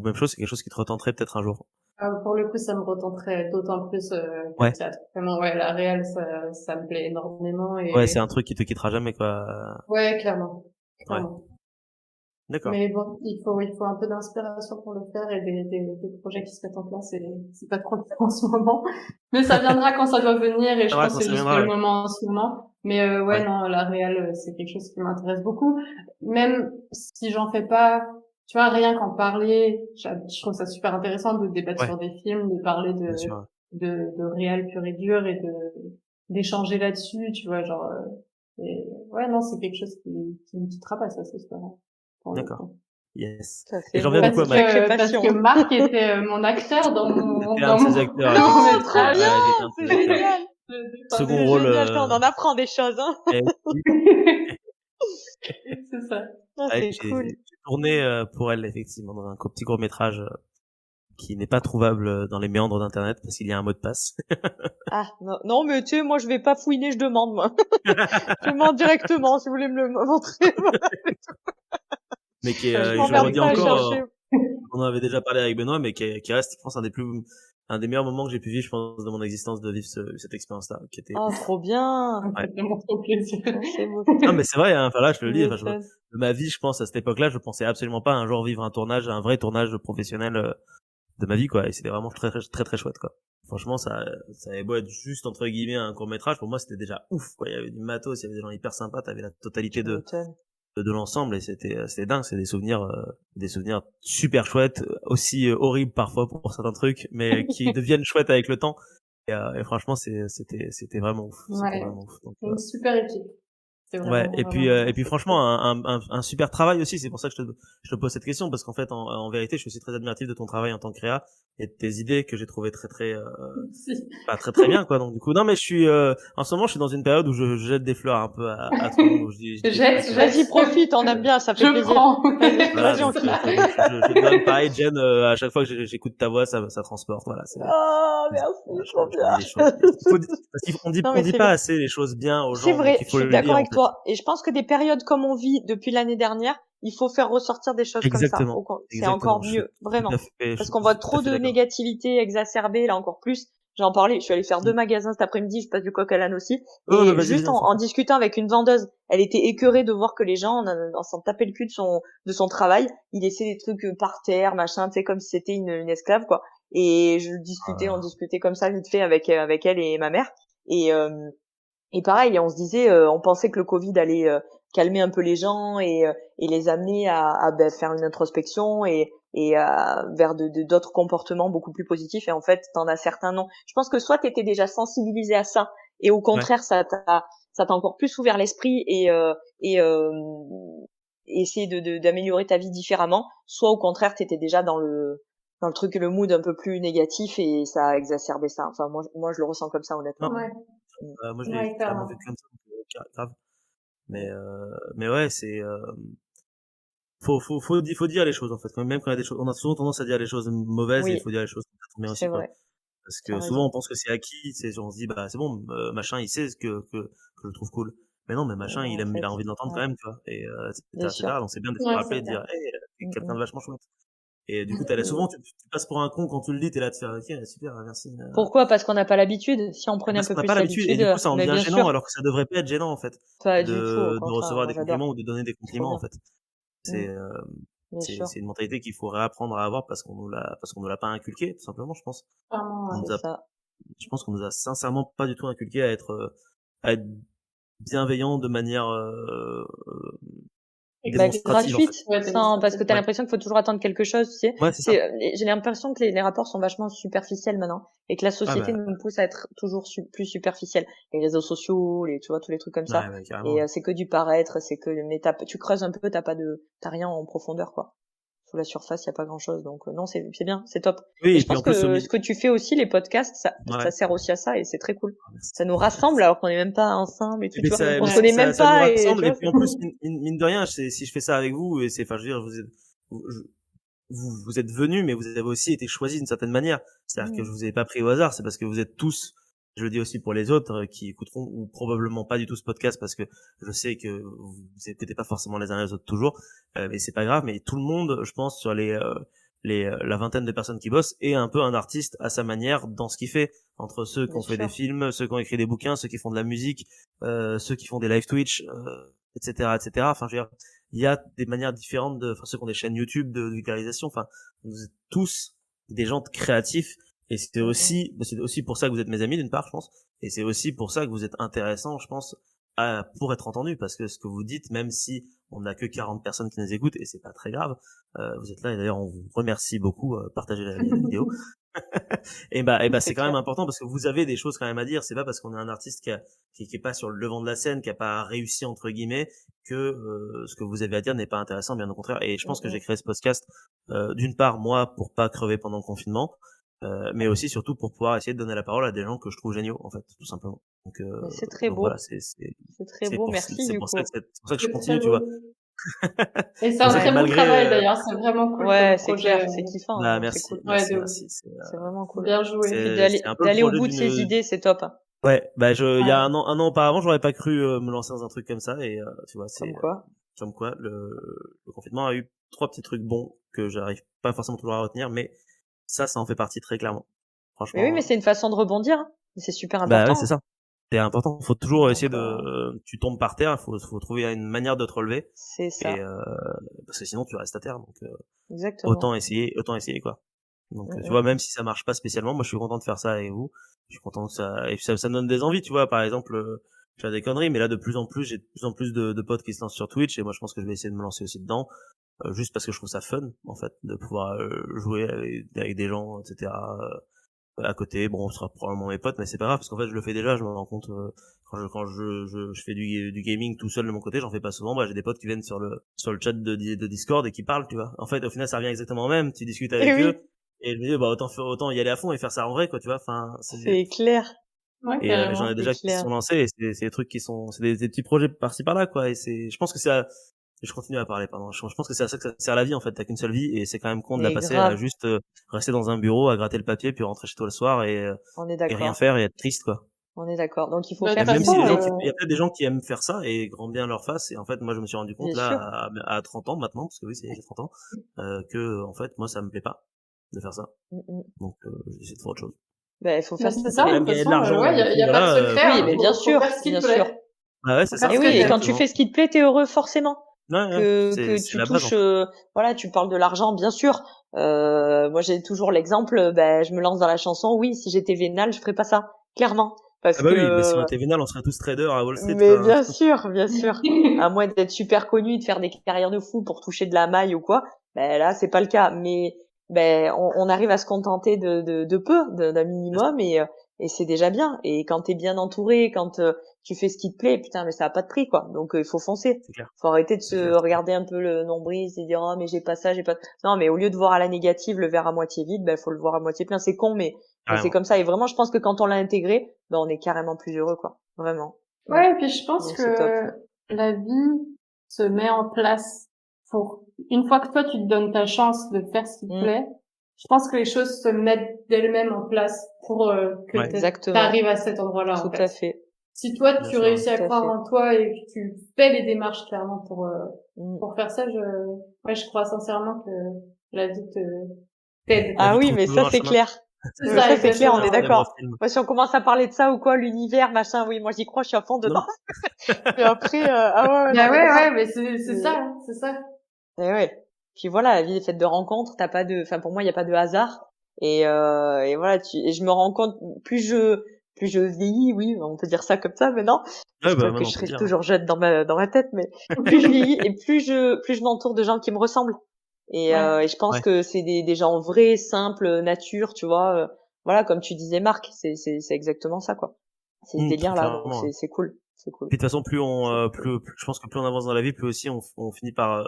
même chose, c'est quelque chose qui te retenterait peut-être un jour. Ah, pour le coup, ça me retenterait d'autant plus que le Ouais, théâtre. Vraiment, ouais, la réal, ça me plaît énormément ouais, c'est et un truc qui te quittera jamais quoi. ouais, clairement, Ouais, clairement. d'accord. Mais bon, il faut un peu d'inspiration pour le faire et des projets qui se mettent en place et c'est pas trop le cas en ce moment. Mais ça viendra quand ça doit venir et Ça je va pense quand que c'est ça juste pas viendra. le Ouais. moment en ce moment. Mais ouais, Ouais. non, la réal, c'est quelque chose qui m'intéresse beaucoup. Même si j'en fais pas, tu vois, rien qu'en parler, je trouve ça super intéressant de débattre Ouais, sur des films, de parler bien sûr. de réal pur et dur et d'échanger là-dessus, tu vois, genre, et ouais, non, c'est quelque chose qui me quittera pas, ça, c'est sûr, pour le D'accord. coup. Yes. Ça, Et c'est j'en viens beau, du une coup à ma sacrée Parce passion. que Marc était mon acteur C'était un dans de ses mon acteurs, court Oh, effectivement. trop métrage. bien! Ouais, j'étais un de C'est ses acteurs. génial! Second C'est rôle, génial, on en apprend des choses, hein. et oui, C'est ça. Ah, ouais, c'est j'ai cool. tourné pour elle, effectivement, dans un petit court-métrage qui n'est pas trouvable dans les méandres d'Internet parce qu'il y a un mot de passe. Ah, non, non, mais tu sais, moi, je vais pas fouiner, je demande, moi. Je demande directement, si vous voulez me le montrer. Mais qui est, Ouais, Je je je le sais m'emmerde redis pas à exactement. encore, chercher. on en avait déjà parlé avec Benoît, mais qui reste, je pense, un des meilleurs moments que j'ai pu vivre, je pense, de mon existence, de vivre cette expérience-là, qui était Oh, ouf. trop bien! Ça Ouais. fait vraiment trop plaisir. Oh, c'est beau. Non, mais c'est vrai, hein, enfin là, je te Tu le dis, enfin, m'étonnes. de ma vie, je pense, à cette époque-là, je pensais absolument pas un jour vivre un vrai tournage professionnel, de ma vie, quoi. Et c'était vraiment très, très, très, très chouette, quoi. Franchement, ça avait beau être juste, entre guillemets, un court métrage, pour moi, c'était déjà ouf, quoi. Il y avait du matos, il y avait des gens hyper sympas, t'avais la totalité Tu m'étonnes. de l'ensemble et c'était dingue, c'est des souvenirs super chouettes, aussi horribles parfois pour certains trucs, mais qui deviennent chouettes avec le temps. Et franchement, c'était vraiment ouf, c'était Ouais. vraiment ouf. Donc, Une super équipe. C'est ouais, vraiment, vraiment et bien. puis franchement, un super travail aussi. C'est pour ça que je te pose cette question parce qu'en fait, en vérité, je suis aussi très admiratif de ton travail en tant que créa et de tes idées que j'ai trouvé très très Si. pas très très bien quoi. Donc du coup, non mais je suis en ce moment, je suis dans une période où je jette des fleurs un peu à tout le monde. Où je dis des Jette, trucs. Vas-y, jette. profite, on aime bien, ça fait Je plaisir. prends. Vas-y, Voilà, vas-y, on donc, kiffe. je te donne pareil, Jen, à chaque fois que j'écoute ta voix, ça transporte, voilà, Oh, merci, trop je dis les bien. choses. Parce Non, on mais dit c'est pas vrai. assez les choses bien aux C'est gens, donc vrai, il je faut suis le d'accord dire, en avec fait. toi. Et je pense que des périodes comme on vit depuis l'année dernière, il faut faire ressortir des choses comme ça. Exactement, C'est encore je suis mieux, vraiment. je Parce suis qu'on voit tout à trop fait de d'accord. négativité exacerbée, là encore plus. J'en parlais, je suis allée faire 2 Mm. magasins cet après-midi, je passe du coq à l'âne aussi. Non, mais Et vas-y, juste on s'en en fout. discutant avec une vendeuse, elle était écœurée de voir que les gens, en s'en tapaient le cul de son travail, il laissait des trucs par terre, machin, tu sais, comme si c'était une esclave, quoi. Et on Ah, discutait comme ça vite fait avec elle et ma mère. Et, et pareil, on se disait, on pensait que le Covid allait calmer un peu les gens et les amener à ben, faire une introspection vers d'autres comportements beaucoup plus positifs. Et en fait, t'en as certains non. Je pense que soit t'étais déjà sensibilisé à ça et au ouais. contraire, ça t'a encore plus ouvert l'esprit et essayer d'améliorer ta vie différemment. Soit au contraire, t'étais déjà dans le truc, le mood un peu plus négatif et ça a exacerbé ça. Enfin, moi, je le ressens comme ça, Non, honnêtement. Ouais. Mm. moi je l'ai Ouais, clairement clairement. vécu comme ça, donc, grave. Mais ouais, faut dire les choses, en fait. Même quand il y a des choses, on a souvent tendance à dire les choses mauvaises et il Oui, faut dire les choses bien c'est aussi, quoi. vrai. Parce T'as que souvent raison. on pense que c'est acquis, on se dit bah c'est bon, machin il sait que je trouve cool. Mais non, mais Mais machin non, en il fait, a envie de l'entendre quand ouais, même, tu vois. Et bien sûr. etc. Donc c'est bien de se le Ouais, rappeler, c'est de clair. dire hey, t'es Mm, quelqu'un mm. de vachement chouette. Et du coup Mm. souvent tu passes pour un con quand tu le dis, t'es là de faire ok super merci. Pourquoi? Parce qu'on n'a pas l'habitude. Si on prenait un Parce peu qu'on n'a pas plus l'habitude et l'habitude, du coup ça en mais devient bien gênant sûr, alors que ça devrait pas être gênant en fait pas du tout, au de contraire. recevoir Moi, des j'adore. compliments ou de donner des C'est trop compliments en bien. fait. Mm, C'est bien sûr. c'est une mentalité qu'il faut réapprendre à avoir parce qu'on nous l'a pas inculqué tout simplement je pense. Clairement, On ouais. nous C'est a ça. je pense qu'on nous a sincèrement pas du tout inculqué à être bienveillant de manière démonstrative, en fait. gratuite, Ouais, parce que t'as Ouais. l'impression qu'il faut toujours attendre quelque chose, tu sais. Ouais, c'est ça. J'ai l'impression que les rapports sont vachement superficiels maintenant et que la Ah société bah, nous pousse à être toujours plus superficiel. Les réseaux sociaux, tu vois, tous les trucs comme ça. ouais, carrément. Et c'est que du paraître, mais tu creuses un peu, t'as rien en profondeur, quoi. Sous la surface, il y a pas grand chose. Donc non, c'est bien, c'est top. Oui, Et et je puis pense en plus, que ce que tu fais aussi, les podcasts, ça ouais. sert aussi à ça et c'est très cool. Merci. Ça nous rassemble alors qu'on est même pas ensemble et tout, tu vois. On se Ouais. connaît même Ça nous pas et tu rassemble, et vois. puis en plus, mine de rien, si je fais ça avec vous, et enfin, je veux dire, vous, vous êtes venus, mais vous avez aussi été choisis d'une certaine manière. C'est-à-dire que je vous ai pas pris au hasard, c'est parce que vous êtes tous, je le dis aussi pour les autres qui écouteront, ou probablement pas du tout ce podcast, parce que je sais que vous écoutez pas forcément les uns les autres toujours, mais c'est pas grave, mais tout le monde, je pense, sur la vingtaine de personnes qui bossent, est un peu un artiste à sa manière dans ce qu'il fait, entre ceux qui Bien ont fait des sûr. films, ceux qui ont écrit des bouquins, ceux qui font de la musique, ceux qui font des live Twitch, etc., etc. Enfin, je veux dire, il y a des manières différentes enfin, ceux qui ont des chaînes YouTube de vulgarisation. Enfin, vous êtes tous des gens créatifs, et c'est aussi pour ça que vous êtes mes amis d'une part, je pense, et c'est aussi pour ça que vous êtes intéressants, je pense, pour être entendus, parce que ce que vous dites, même si on n'a que 40 personnes qui nous écoutent, et c'est pas très grave, vous êtes là, et d'ailleurs on vous remercie beaucoup, partagez la vidéo. Et bah c'est quand même important, parce que vous avez des choses quand même à dire. C'est pas parce qu'on est un artiste qui est pas sur le devant de la scène, qui a pas réussi entre guillemets, que ce que vous avez à dire n'est pas intéressant, bien au contraire. Et je pense que j'ai créé ce podcast d'une part, moi, pour pas crever pendant le confinement, mais aussi surtout pour pouvoir essayer de donner la parole à des gens que je trouve géniaux, en fait, tout simplement. Donc Mais c'est très beau. voilà, C'est très beau. Merci du pour coup. ça que je C'est continue, très tu vois. beau. Et c'est C'est pour un ça que très beau malgré travail d'ailleurs, c'est vraiment cool Ouais, comme c'est projet. clair, c'est kiffant, bah hein, c'est merci, cool. Ouais, de ouf. merci, C'est vraiment cool. Bien joué. Puis c'est un peu le d'aller au projet bout de ses idées, c'est top. Hein. ouais, bah il y Ouais. a un an auparavant, j'aurais pas cru me lancer dans un truc comme ça, et tu vois, Comme quoi. comme quoi le confinement a eu 3 petits trucs bons que j'arrive pas forcément toujours à retenir, mais ça en fait partie très clairement. Mais oui, Franchement, mais c'est une façon de rebondir. Hein. C'est super bah ouais, c'est important. ça. C'est important, faut toujours essayer Donc, tu tombes par terre, faut trouver une manière de te relever, c'est et ça. parce que sinon tu restes à terre, donc Exactement. autant essayer quoi. Donc tu Mm, vois, même si ça marche pas spécialement, moi je suis content de faire ça avec vous. Je suis content que ça, et puis ça me donne des envies, tu vois. Par exemple, je fais des conneries, mais là de plus en plus, j'ai de plus en plus de potes qui se lancent sur Twitch, et moi je pense que je vais essayer de me lancer aussi dedans, juste parce que je trouve ça fun, en fait, de pouvoir jouer avec des gens, etc. À côté. Bon, ce sera probablement mes potes, mais c'est pas grave, parce qu'en fait je le fais déjà. Je me rends compte quand je fais du gaming tout seul de mon côté, j'en fais pas souvent. Bah, j'ai des potes qui viennent sur le chat de Discord et qui parlent, tu vois. En fait, au final, ça revient exactement au même. Tu discutes Et avec oui, eux, et je me dis bah autant y aller à fond et faire ça en vrai, quoi, tu vois. Enfin, c'est clair. Ouais, et j'en ai carrément. C'est déjà qui se clair. sont lancés, et c'est des trucs qui sont, c'est des petits projets par-ci par-là, quoi. Et je pense que je continue à parler, pardon. Je pense que c'est à ça que ça sert la vie, en fait. T'as qu'une seule vie, et c'est quand même con de la Mais passer à grave, juste rester dans un bureau, à gratter le papier, puis rentrer chez toi le soir, on est et rien d'accord. faire et être triste, quoi. On est d'accord. Donc il faut Bah, de faire toute Même ce si qui façon, te plaît. il y a peut-être des gens qui aiment faire ça, et grand bien leur face. Et en fait, moi, je me suis rendu compte Bien là, sûr. à 30 ans maintenant, parce que oui, j'ai 30 ans, que, en fait, moi, ça me plaît pas de faire ça. Mm, mm. Donc, j'essaie de faire autre chose. Ben, il faut bah, faire ce c'est qui te ça, Faut quand de plaît. même toute gagner de façon, l'argent, ouais, du y coup, a pas de voilà, secret, Oui, hein. mais bien Faut sûr, faire ce qui bien te plaît. sûr. bah ouais, c'est Faut faire ça. Et ce oui, que et quand t'aimes. tu Exactement. fais ce qui te plaît, t'es heureux forcément. Ouais, ouais. Que C'est tu la base, en touches, fait. voilà, tu parles de l'argent, bien sûr. Moi, j'ai toujours l'exemple, ben, je me lance dans la chanson. Oui, si j'étais vénale, je ferais pas ça, clairement, parce Ah bah oui, mais si on que. était vénal, on serait tous traders à Wall Street, Mais quoi. bien sûr, bien sûr. À moins d'être super connu, de faire des carrières de fou pour toucher de la maille ou quoi, ben là, c'est pas le cas. Mais ben, on arrive à se contenter de peu, d'un minimum, et c'est déjà bien. Et quand t'es bien entouré, quand tu fais ce qui te plaît, putain, mais ça a pas de prix, quoi. Donc il faut foncer. C'est clair. Faut arrêter de C'est se clair. regarder un peu le nombril, se dire oh mais j'ai pas ça, j'ai pas. Non, mais au lieu de voir à la négative le verre à moitié vide, ben faut le voir à moitié plein. C'est con, mais c'est Carrément. comme ça. Et vraiment, je pense que quand on l'a intégré, ben on est carrément plus heureux, quoi. Vraiment. Ouais, et puis je pense Donc c'est top. que la vie se met en place pour, une fois que toi tu te donnes ta chance de faire ce qui te Mm. plaît, je pense que les choses se mettent d'elles-mêmes en place pour que Ouais. Exactement. t'arrives à cet endroit-là, en Tout à fait. fait. Si toi Bien tu sûr. réussis à Tout à croire fait. en toi et que tu fais les démarches clairement Mm. pour faire ça, je crois sincèrement que la vie t'aide. La Ah vie oui, trouve mais toujours ça un c'est chemin. clair. C'est Mais ça, ça c'est clair, on est exactement. Célèbre d'accord. film. Moi, si on commence à parler de ça ou quoi, l'univers, machin, oui, moi j'y crois, je suis à fond dedans. Non. Mais après, ah ouais, non Bah mais ouais, grave. ouais, mais c'est Mais- ça, c'est ça. Et ouais. Puis voilà, la vie est faite de rencontres. T'as pas de, enfin pour moi, il y a pas de hasard. Et voilà, et je me rends compte, plus je vieillis, oui, on peut dire ça comme ça maintenant. Ouais, J'espère que maintenant je on peut serai dire. toujours jeune dans ma tête, mais plus je vieillis et plus je m'entoure de gens qui me ressemblent. Et Ouais. je pense Ouais. que c'est des gens vrais, simples, nature, tu vois. Voilà, comme tu disais, Marc, c'est exactement ça, quoi. C'est ce Très délire-là, donc clairement. c'est cool, c'est cool. Puis de toute façon, plus on, C'est cool. je pense que plus on avance dans la vie, plus aussi on finit par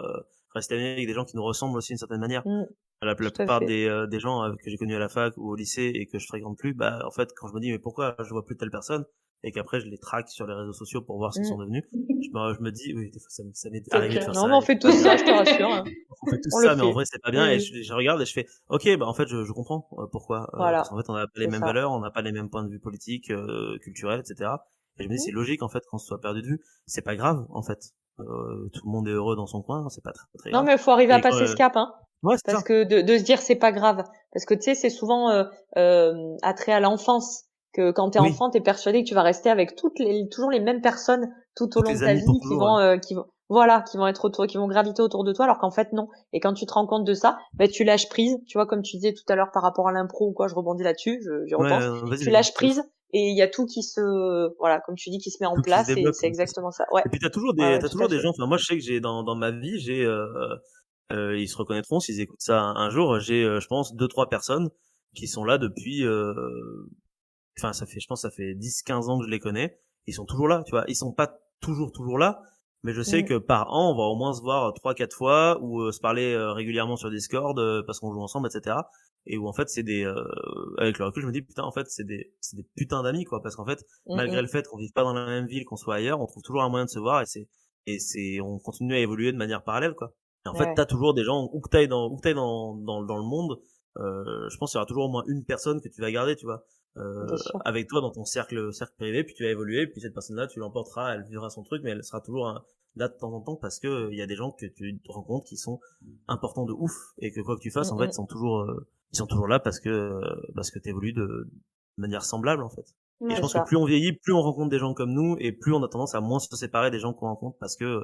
rester amis avec des gens qui nous ressemblent aussi d'une certaine manière. Mm, La tout à plupart fait. des gens que j'ai connus à la fac ou au lycée et que je fréquente plus, bah en fait, quand je me dis mais pourquoi je vois plus telle personne et qu'après je les traque sur les réseaux sociaux pour voir ce qu'ils sont Mm, devenus, je me dis oui, des fois ça m'est C'est arrivé de clair. faire non, ça mais on et fait c'est pas tous bien. ça, je te rassure, hein. On fait tous On le ça, mais en fait. vrai c'est pas Oui, bien et oui. je regarde et je fais ok, bah en fait je comprends pourquoi parce Voilà, qu'en fait on n'a pas les c'est mêmes ça. valeurs, on n'a pas les mêmes points de vue politiques, culturels, etc. Et je me dis c'est Mm. logique en fait qu'on se soit perdu de vue, c'est pas grave en fait. Tout le monde est heureux dans son coin, c'est pas très Non, grave. mais faut arriver à Et quand, passer ce cap, hein. ouais c'est Parce ça. que de se dire c'est pas grave. Parce que tu sais, c'est souvent attrait à l'enfance. Que quand t'es Oui, enfant, t'es persuadé que tu vas rester avec toujours les mêmes personnes tout au tous long de tes ta amis pour vie toujours. Ouais. qui vont être autour, qui vont graviter autour de toi, alors qu'en fait non. Et quand tu te rends compte de ça, ben tu lâches prise. Tu vois, comme tu disais tout à l'heure par rapport à l'impro ou quoi, je rebondis là-dessus, j'y Ouais, repense. vas-y, Tu vas-y, lâches de ouf. prise et il y a tout voilà, comme tu dis, qui se met en Tout qui se place et débloque, c'est quoi, c'est ça. exactement ça. Ouais, Et puis ouais, ouais, t'as tout à toujours des fait. gens. Enfin, moi, je sais que j'ai dans ma vie, j'ai, ils se reconnaîtront s'ils écoutent ça un jour. J'ai, je pense, deux, trois personnes qui sont là depuis. Enfin, je pense, ça fait 10, 15 ans que je les connais. Ils sont toujours là, tu vois. Ils sont pas toujours là, mais je sais Mm, que par an, on va au moins se voir trois, quatre fois ou se parler régulièrement sur Discord parce qu'on joue ensemble, etc. Et où en fait, c'est des, avec le recul, je me dis putain, en fait, c'est des putains d'amis, quoi. Parce qu'en fait, mm, malgré mm. le fait qu'on vive pas dans la même ville, qu'on soit ailleurs, on trouve toujours un moyen de se voir on continue à évoluer de manière parallèle, quoi. Et en fait, Ouais, t'as toujours des gens où que t'ailles dans le monde. Je pense qu'il y aura toujours au moins une personne que tu vas garder, tu vois, bien sûr. avec toi dans ton cercle privé, puis tu vas évoluer, puis cette personne-là, tu l'emporteras, elle vivra son truc, mais elle sera toujours là de temps en temps parce que il y a des gens que tu te rends compte qui sont importants de ouf et que quoi que tu fasses, Mm, en fait, mm. ils sont toujours là parce que t'évolues de manière semblable, en fait. Et je C'est Ouais. pense que ça. plus on vieillit, plus on rencontre des gens comme nous et plus on a tendance à moins se séparer des gens qu'on rencontre parce que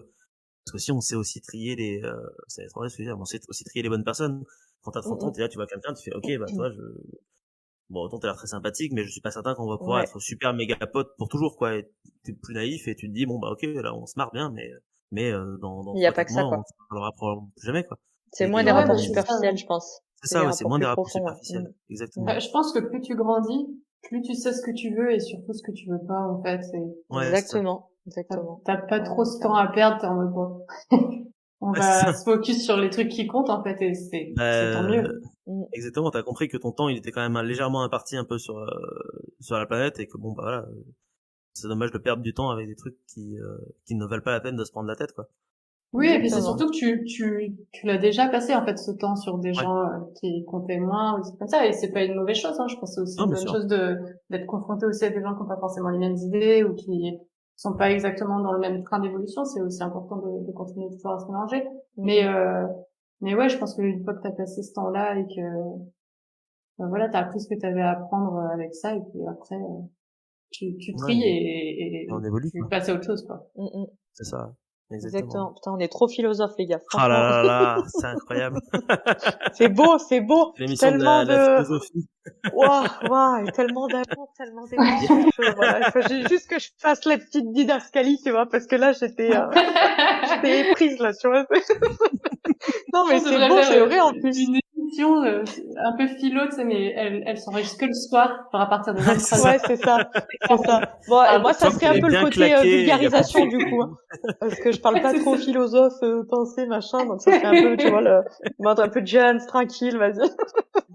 si on sait aussi trier ça va être horrible ce que je veux dire, mais on sait aussi trier les bonnes personnes. Quand t'as 30 ans, Mm, t'es là, tu vois quelqu'un, tu fais, ok, bah, toi, bon, autant t'as l'air très sympathique, mais je suis pas certain qu'on va mm. pouvoir Ouais. être super méga potes pour toujours, quoi. Et t'es plus naïf et tu te dis, bon, bah, ok, là, on se marre bien, mais dans Il n'y a trois pas quatre que ça, mois, on quoi. se parlera probablement plus jamais, quoi. C'est moins des Ouais, bah, rapports c'est ça. superficiels, je pense. C'est C'est ça, des ouais, c'est rapports moins des plus rapports profonds, ouais. superficiels. Mm. Exactement. Je pense que plus tu grandis, plus tu sais ce que tu veux et surtout ce que tu veux pas, en fait. Ouais, c'est ça. Exactement. Exactement. T'as pas Ouais, trop ouais, ce temps clairement. à perdre, t'es en mode bon. On Ouais, c'est va ça. se focus sur les trucs qui comptent, en fait, et c'est tant Bah, mieux. Mm. exactement, t'as compris que ton temps, il était quand même légèrement imparti un peu sur la planète et que bon, bah, voilà, c'est dommage de perdre du temps avec des trucs qui ne valent pas la peine de se prendre la tête, quoi. Oui, et puis c'est Exactement. surtout que tu l'as déjà passé, en fait, ce temps sur des Ouais. gens qui comptaient moins, ou c'est comme ça, et c'est pas une mauvaise chose, hein. Je pense que c'est aussi Non, une bien bonne sûr. chose d'être confronté aussi à des gens qui n'ont pas forcément les mêmes idées, ou qui sont pas exactement dans le même train d'évolution. C'est aussi important de continuer toujours à se mélanger. Mm, Mais, mm. mais ouais, je pense qu'une fois que t'as passé ce temps-là et que, ben voilà, t'as appris ce que t'avais à apprendre avec ça, et puis après, tu Ouais, tries et on et évolue, tu quoi. passes à autre chose, quoi. Mm, mm. C'est ça. Exactement. Exactement. Putain, on est trop philosophes, les gars. Ah là Franchement, là là, c'est incroyable. c'est beau, c'est beau. C'est l'émission de Tellement la de, philosophie. waouh, et tellement d'amour, tellement d'émotions que, voilà, il faut juste que je fasse la petite didascalie, tu vois, parce que là, j'étais éprise, là, tu vois. Non, mais On c'est devrait beau, faire c'est vrai, en plus. une émission un peu philo, tu sais, mais elle s'enregistre que le soir, genre à partir de Ouais, c'est 23h. ça. Ouais, c'est ça. Bon, et moi, ça Tant que serait t'es un peu le bien côté claqué, il y a plus de vulgarisation, du filtre. coup, hein. Parce que je parle pas C'est trop ça. philosophe, pensée, machin, donc ça serait un peu, tu vois, le mode un peu Jones, tranquille, vas-y.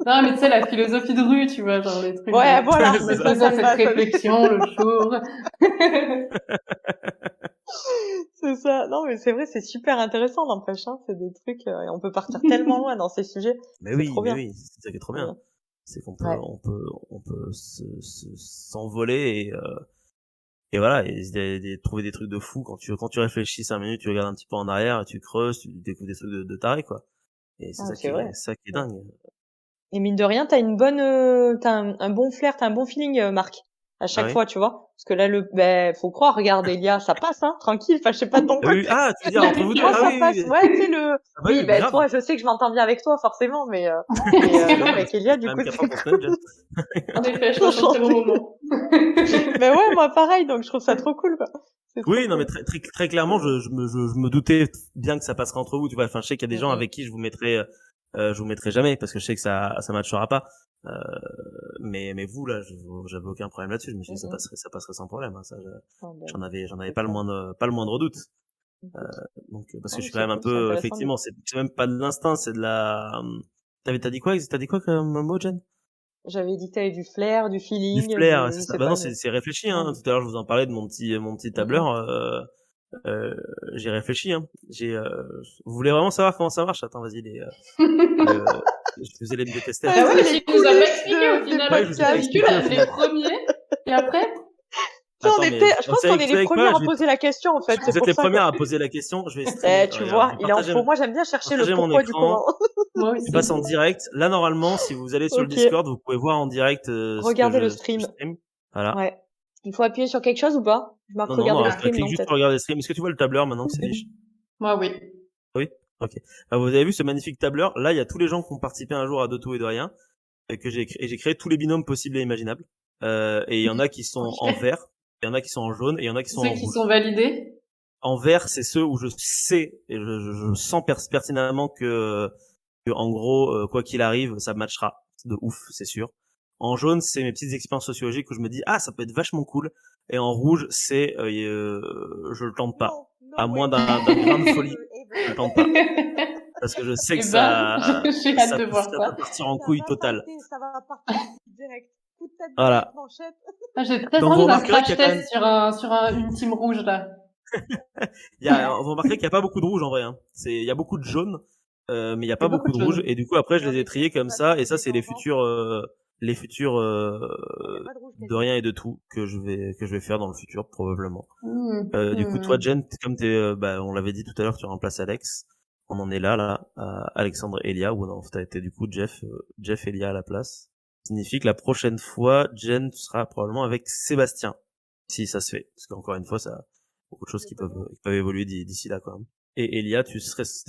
Non, mais tu sais, la philosophie de rue, tu vois, genre les trucs Ouais, de, voilà, Ouais, je c'est me ça. faisais ça me cette va, ça. réflexion l'autre jour. C'est ça. Non, mais c'est vrai, c'est super intéressant, n'empêche, hein. C'est des trucs, et on peut partir tellement loin dans ces sujets. C'est trop Mais bien. oui, c'est ça qui est trop Trop bien. bien. C'est Ouais. on peut s'envoler et voilà, trouver des trucs de fou quand tu réfléchis 5 minutes, tu regardes un petit peu en arrière, tu creuses, tu découvres des trucs de taré, quoi. Et Ah, c'est vrai. c'est ça qui est Ouais. dingue. Et mine de rien, t'as un bon flair, t'as un bon feeling, Marc. à chaque oui. fois, tu vois. Parce que là, faut croire, regarde, Elia, ça passe, hein, tranquille. Enfin, je sais pas de ton Ah oui, côté. ah, tu veux dire entre vous deux? Moi, Ah ça oui, passe. oui. Ouais, tu sais, Ah bah oui, oui, ben, grave. toi, je sais que je m'entends bien avec toi, forcément, mais non, avec Elia, du Quand coup, même 4 c'est ans qu'on se connaît, Jen. En effet, je passe un très bon moment. mais ouais, moi, pareil, donc je trouve ça trop cool, quoi. C'est trop Oui, non, mais cool. très clairement, je me doutais bien que ça passerait entre vous, tu vois. Enfin, je sais qu'il y a des gens avec qui je vous mettrai jamais parce que je sais que ça matchera pas. Mais vous, là, j'avais aucun problème là-dessus. Je me suis dit, ça passerait sans problème, hein. Ça, j'en avais pas le moindre doute. Donc, parce Non, que je mais suis quand c'est même un cool, c'est peu, intéressant, du effectivement, coup. c'est même pas de l'instinct, c'est de la, t'as dit quoi comme mot, Jen? J'avais dit que t'avais du flair, du Du feeling, flair, je c'est ça. sais Bah non, pas, mais. c'est réfléchi, hein. Tout à l'heure, je vous en parlais de mon petit tableur, j'ai réfléchi, hein. Vous voulez vraiment savoir comment ça marche? Attends, vas-y, je faisais les bêta-tests. Ah ouais, mais les tu nous as pas coulisses expliqué au des final. Ouais, je vous ai pas T'as dit expliqué que au les final. premiers, et après? On Attends, mais était, je vous pense qu'on est les savez premières quoi? à poser la question, en fait, c'est Vous êtes pour les ça, quoi. premières à poser la question. Je vais streamer. Tu Regarde, vois, il en faut. Moi, j'aime bien chercher le partager mon pourquoi du comment. écran. Moi Je aussi. passe en direct. Là, normalement, si vous allez sur le Ok. Discord, vous pouvez voir en direct ce que Regardez le je stream. stream. Voilà. Ouais. Il faut appuyer sur quelque chose ou pas? Je marque Non, regarder le je stream, clique non, juste peut-être. pour regarder le stream. Est-ce que tu vois le tableur maintenant qui s'affiche? Moi, oui. Oui. Ok. Vous avez vu ce magnifique tableur? Là, il y a tous les gens qui ont participé un jour à De Tout et de Rien, et j'ai créé tous les binômes possibles et imaginables. Et il y en a qui sont en vert, il y en a qui sont en jaune, et il y en a qui sont Ceux en qui rouge. sont validés. En vert, c'est ceux où je sais et je sens pertinemment que en gros, quoi qu'il arrive, ça matchera de ouf, c'est sûr. En jaune, c'est mes petites expériences sociologiques où je me dis ah, ça peut être vachement cool. Et en rouge, c'est je le tente pas, à moins d'un grain de folie, je le tente pas parce que je sais que Eh ben, j'ai hâte de voir ça ça. peut partir en couille totale. Ça va partir direct. Coup de tête Voilà. direct, manchette. Ah, j'ai très Donc, envie vous d'un remarquerez qu'il crash y a quand même, test sur une team rouge, là. vous remarquerez qu'il y a pas beaucoup de rouge en vrai, hein. Il y a beaucoup de jaune, mais il y a pas Il y a beaucoup beaucoup de de rouge. jaune. Et du coup, après, je les ai triés comme ça. Et ça, c'est les futurs de rien et de tout que je vais faire dans le futur probablement. Du coup, toi, Jen, comme on l'avait dit tout à l'heure, tu remplaces Alex. On en est là, Alexandre et Elia, ou non, t'as été du coup Jeff et Elia à la place. Ça signifie que la prochaine fois, Jen, tu seras probablement avec Sébastien, si ça se fait. Parce qu'encore une fois, ça a beaucoup de choses qui peuvent évoluer d'ici là, quand même. Et Elia, t'es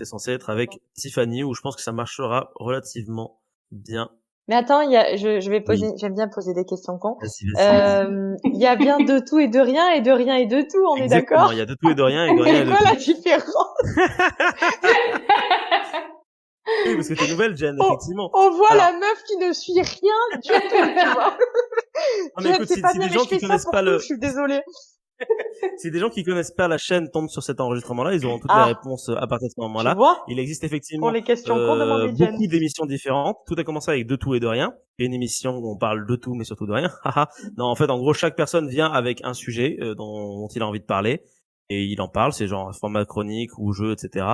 censé être avec Tiffany, où je pense que ça marchera relativement bien. Mais attends, j'aime bien poser des questions cons. Vas-y. Il y a bien de tout et de rien et de tout, on est Exactement, d'accord? il y a de tout et de rien et de rien et de tout. C'est quoi la différence? Oui, parce que t'es nouvelle, Jen, effectivement. On voit la meuf qui ne suit rien du tout, tu vois. Non, mais écoute, si des gens qui connaissent pas je suis désolée. Si des gens qui connaissent pas la chaîne tombent sur cet enregistrement-là, ils auront toutes les réponses à partir de ce moment-là. Tu vois? Il existe effectivement pour les questions qu'on demandait beaucoup d'émissions différentes. Tout a commencé avec De Tout et de Rien. Il y a une émission où on parle de tout, mais surtout de rien. Non, en fait, en gros, chaque personne vient avec un sujet dont il a envie de parler. Et il en parle, c'est genre format chronique ou jeu, etc.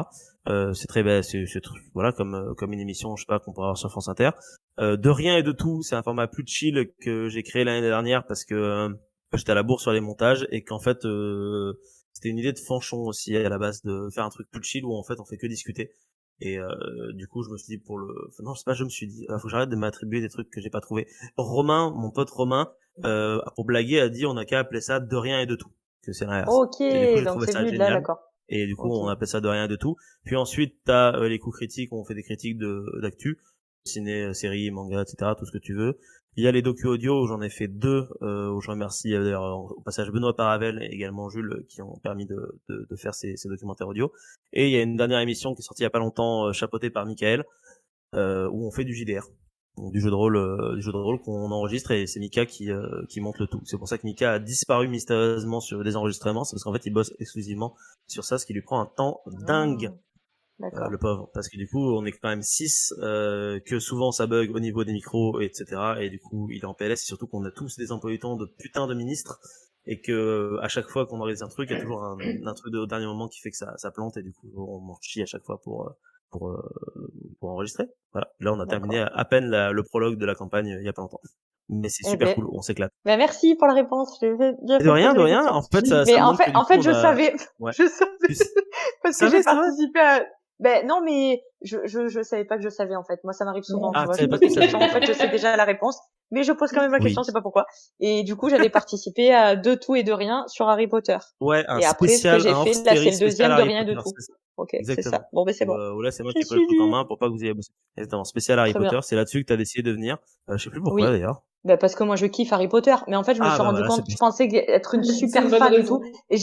Voilà, comme une émission, je sais pas, qu'on pourrait avoir sur France Inter. De Rien et de Tout, c'est un format plus chill que j'ai créé l'année dernière parce que j'étais à la bourre sur les montages et qu'en fait c'était une idée de Fanchon aussi à la base de faire un truc plus chill où en fait on fait que discuter. Et du coup je me suis dit non, c'est pas je me suis dit, faut que j'arrête de m'attribuer des trucs que j'ai pas trouvé. Romain, mon pote Romain, pour blaguer a dit on a qu'à appeler ça De Rien et de Tout, que c'est l'inverse. Ok, et du coup, donc c'est venu de là, d'accord. Et du coup, on appelle ça De Rien et de Tout. Puis ensuite, t'as les coups critiques, où on fait des critiques d'actu, ciné, séries, manga, etc., tout ce que tu veux. Il y a les docu audio, où j'en ai fait 2, où je remercie d'ailleurs au passage Benoît Paravel et également Jules, qui ont permis de faire ces documentaires audio. Et il y a une dernière émission qui est sortie il y a pas longtemps, chapeautée par Michael, où on fait du JDR. Donc, du jeu de rôle qu'on enregistre, et c'est Mika qui monte le tout. C'est pour ça que Mika a disparu mystérieusement sur des enregistrements, c'est parce qu'en fait il bosse exclusivement sur ça, ce qui lui prend un temps dingue. Le pauvre, parce que du coup on est quand même 6, que souvent ça bug au niveau des micros, etc. Et du coup il est en PLS, et surtout qu'on a tous des emplois du temps de putain de ministres, et que à chaque fois qu'on organise un truc, il y a toujours un truc au dernier moment qui fait que ça plante, et du coup on m'en chie à chaque fois pour enregistrer. Voilà. Là, on a terminé à peine le prologue de la campagne il y a pas longtemps. Mais c'est super cool, on s'éclate. Merci pour la réponse. De rien. En fait, en fait, je savais. Ouais. Je savais. Parce que j'ai participé à. Non, mais je savais pas que je savais, en fait. Moi, ça m'arrive souvent. Ah, tu vois, je pose des questions, en fait, je sais déjà la réponse. mais je pose quand même la question, Oui. je sais pas pourquoi. Et du coup, j'avais participé à De tout et de rien sur Harry Potter. Ouais, un Et après, ce que spécial, j'ai un fait, là, c'est hors-série le spécial deuxième de Harry rien de Potter, tout. c'est ça. Ok, c'est ça. Exactement. Bon, ben c'est bon. Où là, c'est moi Je qui ai pris le suis truc en nulle. main pour pas que vous ayez bossé. Exactement. Spécial Harry Très bien. Potter, c'est là-dessus que t'as décidé de venir. Je sais plus pourquoi Oui. d'ailleurs. Bah parce que moi je kiffe Harry Potter, mais en fait je me Ah suis bah rendu voilà, c'est compte, pour je ça. pensais être une C'est super une bonne fan et raison. tout, et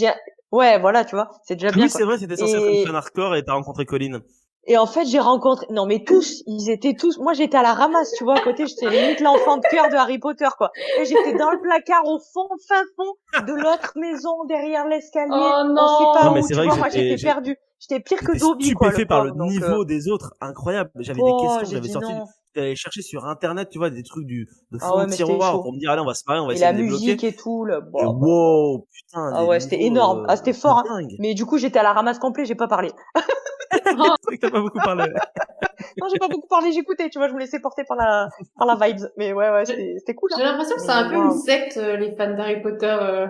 ouais voilà tu vois, c'est déjà bien Oui, quoi. c'est vrai, c'était censé être une fan Et hardcore et t'as rencontré Colin. et en fait j'ai rencontré, non mais tous, ils étaient tous, moi j'étais à la ramasse, tu vois, à côté j'étais limite l'enfant de cœur de Harry Potter quoi. Et j'étais dans le placard au fin fond de l'autre maison derrière l'escalier, Oh on sait pas Non, mais où, non! c'est tu vrai que vois, moi j'étais perdue, j'étais pire que j'étais Dobby quoi le stupéfait par le pauvre, donc niveau des autres, incroyable. J'avais des oh questions, j'ai j'avais dit sorti, non. j'allais chercher sur internet, tu vois, des trucs de Ah fond ouais de mais c'était tiroir pour chaud. me dire, allez, on va se marrer, on va Et essayer la de débloquer. musique et tout, Et bah. wow, putain, Ah des ouais, c'était niveaux, énorme. Ah, c'était de fort, hein. dingue. Mais du coup, j'étais à la ramasse complet, j'ai pas parlé. Oh, C'est vrai que t'as pas beaucoup parlé. Non, j'ai pas beaucoup parlé, j'écoutais, tu vois, je me laissais porter par la vibes. Mais ouais, c'était cool, hein. j'ai l'impression que c'est Mais un peu une waouh. secte, les fans d'Harry Potter.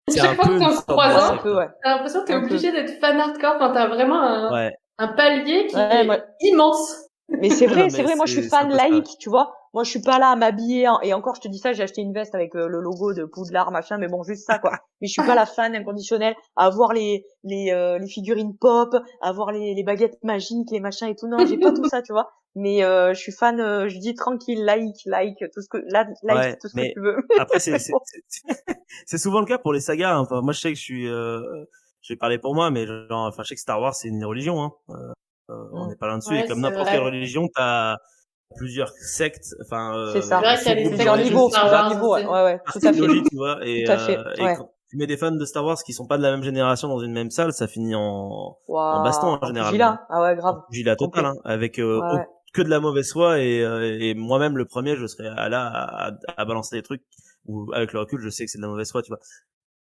C'est Chaque un fois peu que une t'en sorte de croises Ouais, un, un secte. peu, ouais. t'as l'impression que t'es Un peu. obligé d'être fan hardcore quand t'as vraiment Ouais. un palier qui Ouais, moi, est immense. mais Non, c'est mais vrai, moi je suis c'est un fan peu ça. laïque, tu vois. Moi je suis pas là à m'habiller et encore je te dis ça, j'ai acheté une veste avec le logo de Poudlard machin, mais bon juste ça quoi. Mais je suis pas la fan inconditionnelle à avoir les figurines pop, à avoir les baguettes magiques, les machins et tout. Non, j'ai pas tout ça, tu vois. Mais je suis fan, je dis tranquille, laïque, tout ce que laïque, Ouais, tout ce que mais tu veux. après Mais bon. c'est souvent le cas pour les sagas, hein. Enfin, moi je sais que je vais parler pour moi, mais genre, enfin je sais que Star Wars c'est une religion, hein. On Mm. n'est pas là dessus, et Ouais, comme c'est n'importe quelle vrai. religion, t'as plusieurs sectes, enfin C'est C'est ça. vrai qu'il y a les sous-groupes de sectes Plusieurs de religion qui niveaux, se Star plusieurs battent Wars niveaux, ouais, aussi. ouais, ouais, par tout à fait. trilogie, tu vois, Tout à fait, et ouais. quand tu mets des fans de Star Wars qui sont pas de la même génération dans une même salle, ça finit en baston, Waouh, hein, en généralement. pugilat. Ah ouais, En grave. pugilat total, Complet. hein, avec Ouais, ouais. que de la mauvaise foi, et moi-même le premier, je serais là à balancer des trucs où avec le recul, je sais que c'est de la mauvaise foi, tu vois.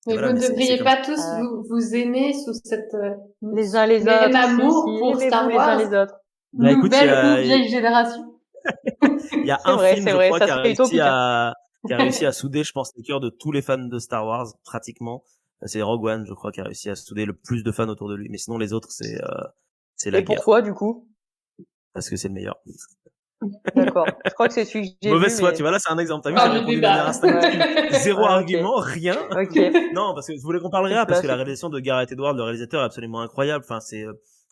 Et Mais vous voilà, ne mais c'est devriez comme ça. pas tous Euh, vous aimer sous cette, les ce uns les même autres. Si, si, amour pour aimez-vous Star les uns Wars, les autres. Bah écoute, nouvelle ou vieille génération. il y a un film, C'est je vrai, crois, ça serait utopique, hein. qui a réussi à souder, je pense, les cœurs de tous les fans de Star Wars, pratiquement. C'est Rogue One, je crois, qui a réussi à souder le plus de fans autour de lui. Mais sinon, les autres, c'est la Et guerre. pourquoi, du coup? Parce que c'est le meilleur. D'accord. Je crois que c'est celui que j'ai vu, Mauvaise foi, tu mais vois, là, c'est un exemple. T'as vu, j'ai Hors du répondu de manière débat. instinctive. ouais. Zéro Ouais, ok. argument, rien. Ok. Non, parce que je voulais qu'on parle C'est rien, parce classe, que la c'est classe. réalisation de Gareth Edwards, le réalisateur, est absolument incroyable. Enfin,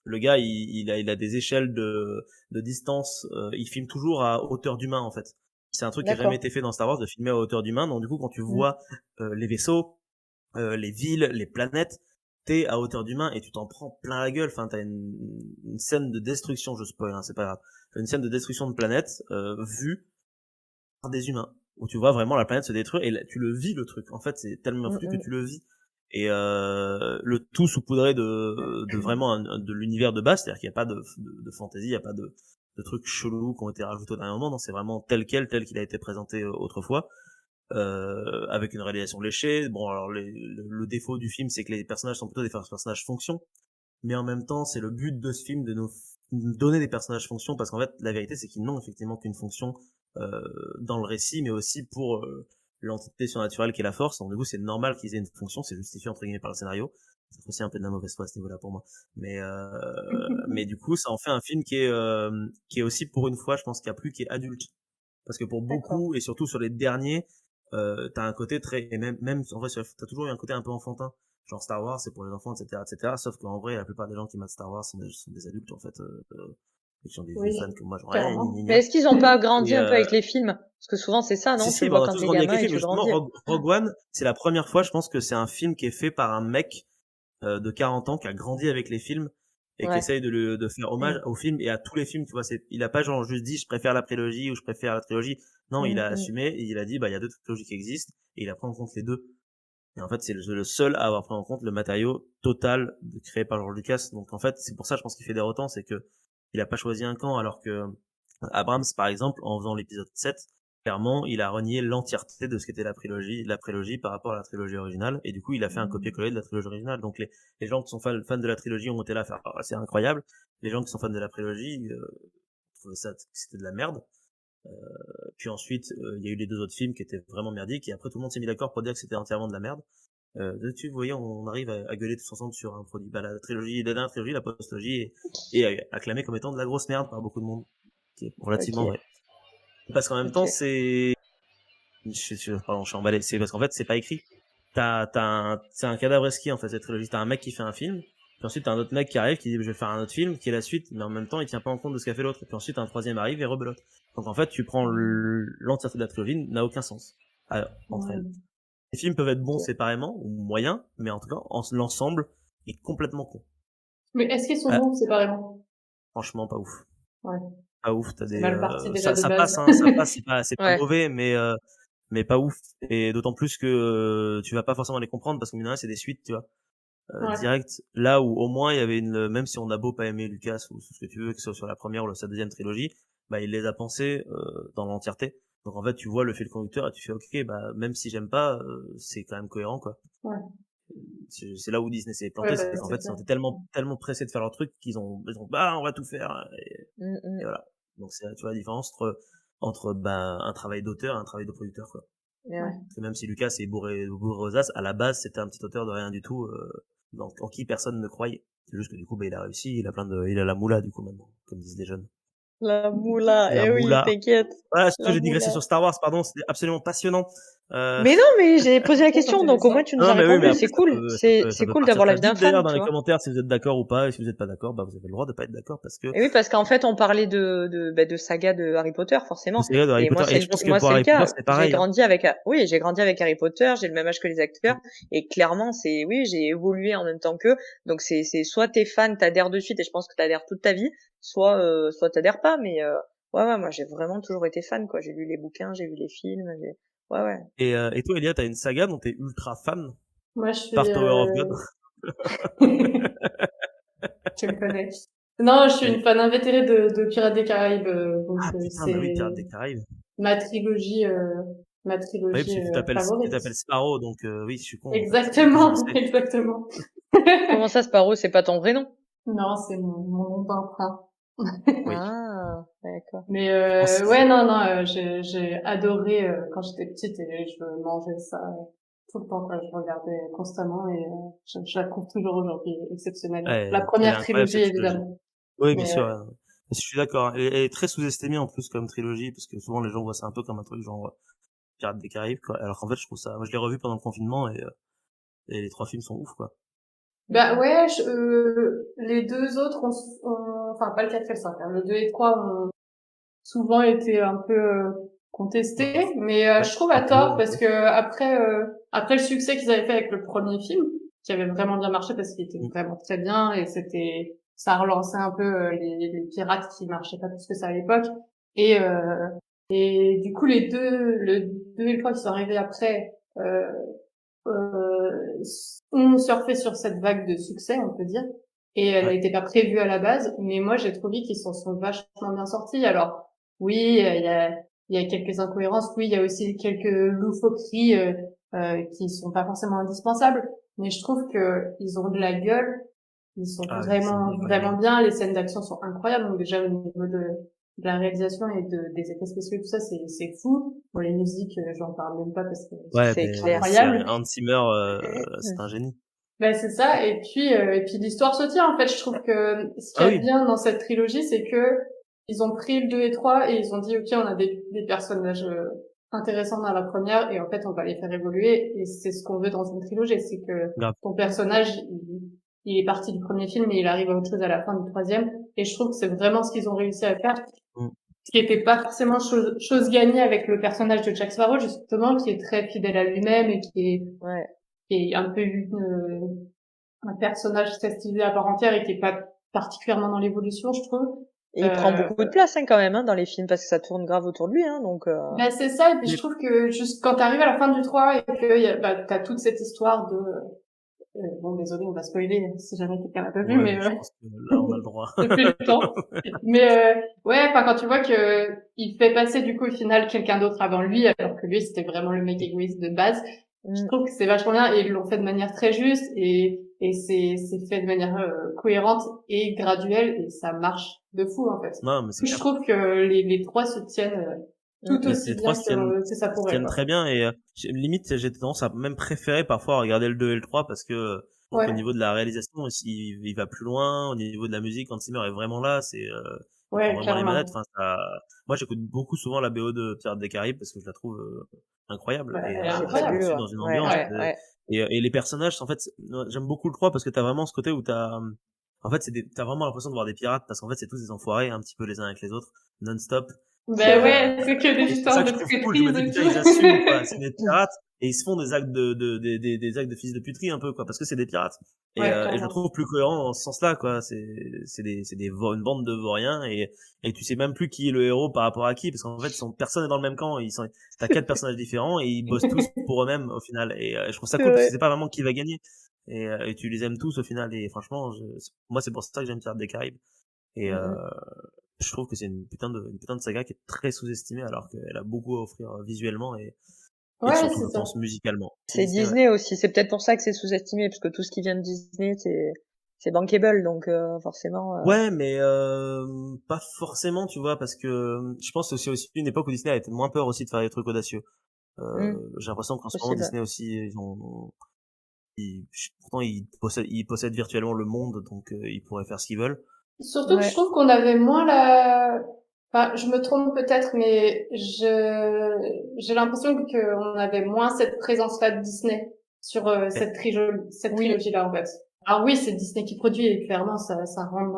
le gars, il a des échelles de distance. Il filme toujours à hauteur d'humain, en fait. C'est un truc qui a jamais D'accord. été fait dans Star Wars, de filmer à hauteur d'humain. Donc, du coup, quand tu Mm. vois les vaisseaux, les villes, les planètes, t'es à hauteur d'humain et tu t'en prends plein la gueule. Enfin, t'as une scène de destruction, je spoil, hein, c'est pas grave. Une scène de destruction de planète vue par des humains, où tu vois vraiment la planète se détruire et là, tu le vis le truc. En fait, c'est tellement fou que Mm, tu le vis. Et le tout saupoudré de vraiment de l'univers de base, c'est-à-dire qu'il n'y a pas de fantaisie, il n'y a pas de trucs chelous qui ont été rajoutés au dernier moment. Non, c'est vraiment tel qu'il a été présenté autrefois, avec une réalisation léchée. Bon, alors le défaut du film, c'est que les personnages sont plutôt des personnages fonction, mais en même temps, c'est le but de ce film de nous donner des personnages fonction, parce qu'en fait, la vérité, c'est qu'ils n'ont effectivement qu'une fonction dans le récit, mais aussi pour l'entité surnaturelle qui est la force. Donc du coup, c'est normal qu'ils aient une fonction, c'est justifié entre guillemets par le scénario. C'est aussi un peu de la mauvaise foi à ce niveau-là pour moi. Mais du coup, ça en fait un film qui est aussi pour une fois, je pense, qui est adulte. Parce que pour D'accord. beaucoup, et surtout sur les derniers, t'as un côté très, et même en vrai, t'as toujours eu un côté un peu enfantin. Genre Star Wars, c'est pour les enfants, etc. Sauf qu'en vrai, la plupart des gens qui matent Star Wars sont des adultes, en fait, qui sont des vieux Oui, fans comme moi, genre, clairement. Mais est-ce qu'ils ont pas grandi et un peu avec les films? Parce que souvent c'est ça, non? Tu si, le bah, vois on a quand tous t'es grandi avec les gamin et films, mais tu justement, grandis. Rogue One, c'est la première fois, je pense que c'est un film qui est fait par un mec de 40 ans qui a grandi avec les films et qui Ouais. essaye de faire hommage Mm. au film et à tous les films, tu vois. Il a pas genre juste dit je préfère la prélogie ou je préfère la trilogie. Non, il a Mm. assumé et il a dit bah il y a deux trilogies qui existent et il a pris en compte les deux. Et en fait, c'est le seul à avoir pris en compte le matériau total créé par George Lucas. Donc en fait, c'est pour ça, je pense qu'il fait des retents, c'est que il a pas choisi un camp, alors que Abrams, par exemple, en faisant l'épisode 7, clairement, il a renié l'entièreté de ce qu'était la prélogie par rapport à la trilogie originale, et du coup, il a fait un copier-coller de la trilogie originale. Donc les gens qui sont fans de la trilogie ont été là à faire, oh, c'est incroyable. Les gens qui sont fans de la prélogie, trouvaient ça, que c'était de la merde. Puis ensuite, il y a eu les deux autres films qui étaient vraiment merdiques, et après tout le monde s'est mis d'accord pour dire que c'était entièrement de la merde. Dessus, vous voyez, on arrive à gueuler tous ensemble sur un produit. Bah, la trilogie, la dernière trilogie, la postlogie, est acclamée comme étant de la grosse merde par beaucoup de monde, qui est relativement Ok. vrai. Parce qu'en même temps, Ok. c'est Pardon, je suis emballé. C'est parce qu'en fait, c'est pas écrit. C'est un cadavre esquis, en fait, cette trilogie. T'as un mec qui fait un film, puis ensuite t'as un autre mec qui arrive, qui dit, je vais faire un autre film, qui est la suite, mais en même temps, il tient pas en compte de ce qu'a fait l'autre. Et puis ensuite, un troisième arrive et rebelote. Donc en fait, tu prends l'entièreté de la trilogie, n'a aucun sens. Entre elles. Les films peuvent être bons séparément, ou moyens, mais en tout cas, l'ensemble est complètement con. Mais est-ce qu'ils sont bons séparément? Franchement, pas ouf. Ouais. Pas ouf, t'as des, mal parti déjà de ça base. passe, hein, ça passe, c'est pas Ouais. mauvais, mais pas ouf. Et d'autant plus que tu vas pas forcément les comprendre parce que mine de rien, c'est des suites, tu vois. Ouais. Direct. Là où au moins il y avait même si on a beau pas aimer Lucas ou ce que tu veux, que ce soit sur la première ou sa deuxième trilogie, bah il les a pensés dans l'entièreté. Donc en fait, tu vois le fil conducteur et tu fais ok, bah même si j'aime pas, c'est quand même cohérent quoi. Ouais. C'est là où Disney s'est planté, c'est qu'en fait ils étaient tellement pressés de faire leur truc qu'ils ont bah on va tout faire et voilà. Donc c'est tu vois la différence entre un travail d'auteur et un travail de producteur quoi. Ouais. Parce que même si Lucas est bourré aux as, à la base c'était un petit auteur de rien du tout en qui personne ne croyait. C'est juste que du coup il a réussi, il a la moula du coup maintenant, comme disent les jeunes. La moula, La moula. oui, t'inquiète. Ouais, j'ai digressé sur Star Wars, pardon, c'était absolument passionnant. Mais non, mais j'ai posé la question, donc au moins tu nous as répondu, c'est cool. C'est cool d'avoir l'avis d'un fan, d'ailleurs dans tu les vois. commentaires si vous êtes d'accord ou pas, et si vous êtes pas d'accord, bah vous avez le droit de pas être d'accord parce que. Et oui, parce qu'en fait on parlait de saga de Harry Potter forcément. De Harry Et moi Potter. Et je pense que pour c'est le Harry Potter cas. c'est pareil. J'ai grandi avec Harry Potter, j'ai le même âge que les acteurs et clairement j'ai évolué en même temps qu'eux. Donc c'est soit t'es fan, t'adhères de suite et je pense que t'adhères toute ta vie, soit t'adhères pas, mais ouais, moi j'ai vraiment toujours été fan quoi. J'ai lu les bouquins, j'ai vu les films, ouais. Et toi Elia, t'as une saga dont t'es ultra fan? Moi je suis Par Tower of God. Tu me connais. Non, je suis une fan invétérée de Pirates des Caraïbes, donc putain, bah oui, Pirates des Caraïbes. ma trilogie Oui, parce que favorite. tu t'appelles Sparrow, donc oui, je suis con. Exactement, En fait. exactement. Comment ça, Sparrow, c'est pas ton vrai nom? Non, c'est mon nom d'emprunt. Oui. Ah, d'accord. Mais ouais, non, j'ai adoré quand j'étais petite et je mangeais ça tout le temps, quoi. Je regardais constamment et je la trouve toujours aujourd'hui exceptionnelle. Ouais, La première elle est incroyable, trilogie, cette trilogie. évidemment. Oui, bien sûr. Je suis d'accord. Elle est très sous-estimée en plus comme trilogie parce que souvent les gens voient ça un peu comme un truc genre Pirates des Caraïbes, quoi. Alors qu'en fait, je trouve ça. Moi, je l'ai revu pendant le confinement et les trois films sont ouf, quoi. Bah ouais, les deux autres enfin pas le 4 et le 5, hein, le 2 et 3 ont souvent été un peu contestés, mais je trouve à tort parce que après le succès qu'ils avaient fait avec le premier film, qui avait vraiment bien marché parce qu'il était vraiment très bien et ça relançait un peu les pirates qui marchaient pas plus que ça à l'époque et du coup le 2 et le 3 qui sont arrivés après ont surfé sur cette vague de succès, on peut dire, et elle n'était pas prévue à la base, mais moi j'ai trouvé qu'ils s'en sont vachement bien sortis. Alors oui, il y a quelques incohérences, oui, il y a aussi quelques loufoqueries qui sont pas forcément indispensables, mais je trouve que ils ont de la gueule, ils sont vraiment bien, les scènes d'action sont incroyables, donc déjà au niveau de la réalisation et des effets spéciaux et tout ça, c'est fou. Bon, les musiques, j'en parle même pas parce que c'est clair. incroyable. Hans Zimmer, c'est un génie. Ben c'est ça, et puis l'histoire se tient en fait. Je trouve que ce qu'il y a bien dans cette trilogie, c'est que ils ont pris le 2 et 3 et ils ont dit ok, on a des personnages intéressants dans la première et en fait on va les faire évoluer et c'est ce qu'on veut dans une trilogie, c'est que ton personnage il est parti du premier film et il arrive à autre chose à la fin du troisième et je trouve que c'est vraiment ce qu'ils ont réussi à faire. Ce qui était pas forcément chose gagnée avec le personnage de Jack Sparrow justement, qui est très fidèle à lui-même et qui est un peu un personnage stylisé à part entière et qui est pas particulièrement dans l'évolution, je trouve. Et il prend beaucoup de place quand même dans les films parce que ça tourne grave autour de lui, donc. Ben c'est ça, et puis je trouve que juste quand t'arrives à la fin du 3 et que t'as toute cette histoire de bon désolé, on va spoiler si jamais quelqu'un n'a pas vu, mais je pense que là on a le droit. Depuis le temps. Mais ouais, enfin quand tu vois que il fait passer du coup au final quelqu'un d'autre avant lui, alors que lui c'était vraiment le mec égoïste de base. Je trouve que c'est vachement bien et ils l'ont fait de manière très juste et c'est fait de manière cohérente et graduelle et ça marche de fou en fait. Non, mais je trouve que les trois se tiennent tout aussi bien que ça pourrait. Ils tiennent très bien et limite j'ai tendance à même préférer parfois regarder le 2 et le 3 parce que au niveau de la réalisation aussi il va plus loin, au niveau de la musique, Hans Zimmer est vraiment là, Ouais, vraiment les clairement. manettes. Enfin, moi, j'écoute beaucoup souvent la BO de Pirates des Caraïbes parce que je la trouve incroyable Ouais, et elle est C'est ça met incroyable. fabuleux, dessus ouais. dans une Ouais, ambiance. Ouais. ouais, ouais. Et les personnages, en fait, j'aime beaucoup le 3 parce que t'as vraiment ce côté où en fait, t'as vraiment l'impression de voir des pirates parce qu'en fait, c'est tous des enfoirés, un petit peu les uns avec les autres, non-stop. Ben ouais, c'est que des Et c'est ça histoires que de je trouve cool. Je me traîtrise dis, et putain, ils assument, quoi. C'est tout. des pirates et ils se font des actes des actes de fils de puterie un peu, quoi, parce que c'est des pirates. Ouais, Et je le clairement. trouve plus cohérent dans ce sens-là, quoi. Une bande de vauriens et tu sais même plus qui est le héros par rapport à qui, parce qu'en fait, personne n'est dans le même camp. T'as 4 personnages différents et ils bossent tous pour eux-mêmes au final. Et je trouve ça C'est cool parce que vrai. tu sais pas vraiment qui va gagner. Et tu les aimes tous au final. Et franchement, moi, c'est pour ça que j'aime Pirates des Caraïbes. Et je trouve que c'est une putain de saga qui est très sous-estimée alors qu'elle a beaucoup à offrir visuellement et Ouais, surtout, c'est je ça. pense, musicalement. C'est Disney, ouais. Disney aussi. C'est peut-être pour ça que c'est sous-estimé, parce que tout ce qui vient de Disney, c'est bankable, donc forcément. Ouais, mais pas forcément, tu vois, parce que je pense que c'est aussi une époque où Disney a été moins peur aussi de faire des trucs audacieux. J'ai l'impression qu'en ce moment, Possible. Disney aussi, pourtant ils possèdent virtuellement le monde, donc ils pourraient faire ce qu'ils veulent. Surtout que je Ouais. trouve qu'on avait moins enfin, je me trompe peut-être, mais j'ai l'impression qu'on avait moins cette présence-là de Disney sur cette Oui. trilogie-là, en fait. Alors oui, c'est Disney qui produit et clairement, ça rentre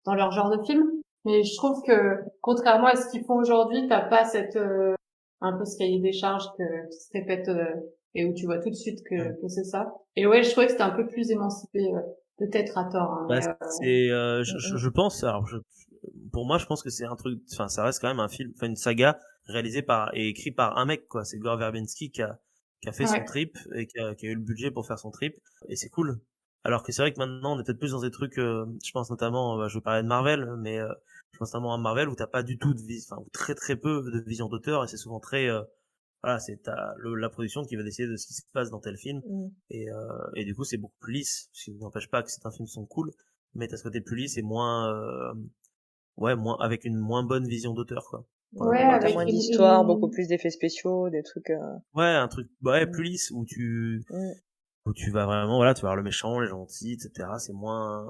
dans leur genre de film. Mais je trouve que, contrairement à ce qu'ils font aujourd'hui, t'as pas un peu ce cahier des charges qui se répète, et où tu vois tout de suite que c'est ça. Et ouais, je trouvais que c'était un peu plus émancipé, peut-être à tort, hein, Bah, mais c'est, je pense, alors pour moi, je pense que c'est un truc, enfin, ça reste quand même un film, enfin, une saga réalisée et écrit par un mec, quoi. C'est Gore Verbinski qui a fait son ouais. trip et qui a eu le budget pour faire son trip. Et c'est cool. Alors que c'est vrai que maintenant, on est peut-être plus dans des trucs, je pense notamment, je vais parler de Marvel, mais je pense notamment à Marvel où t'as pas du tout ou très très peu de vision d'auteur et c'est souvent très, voilà, la production qui va décider de ce qui se passe dans tel film et du coup c'est beaucoup plus lisse, ce qui n'empêche pas que certains films sont cool, mais t'as ce côté plus lisse et moins avec une moins bonne vision d'auteur, quoi. Voilà, Ouais, pour moi, T'as avec moins d'histoire, beaucoup plus d'effets spéciaux, des trucs. ouais, un truc plus lisse où tu vas vraiment, voilà, tu vas voir le méchant, les gentils, etc. C'est Moins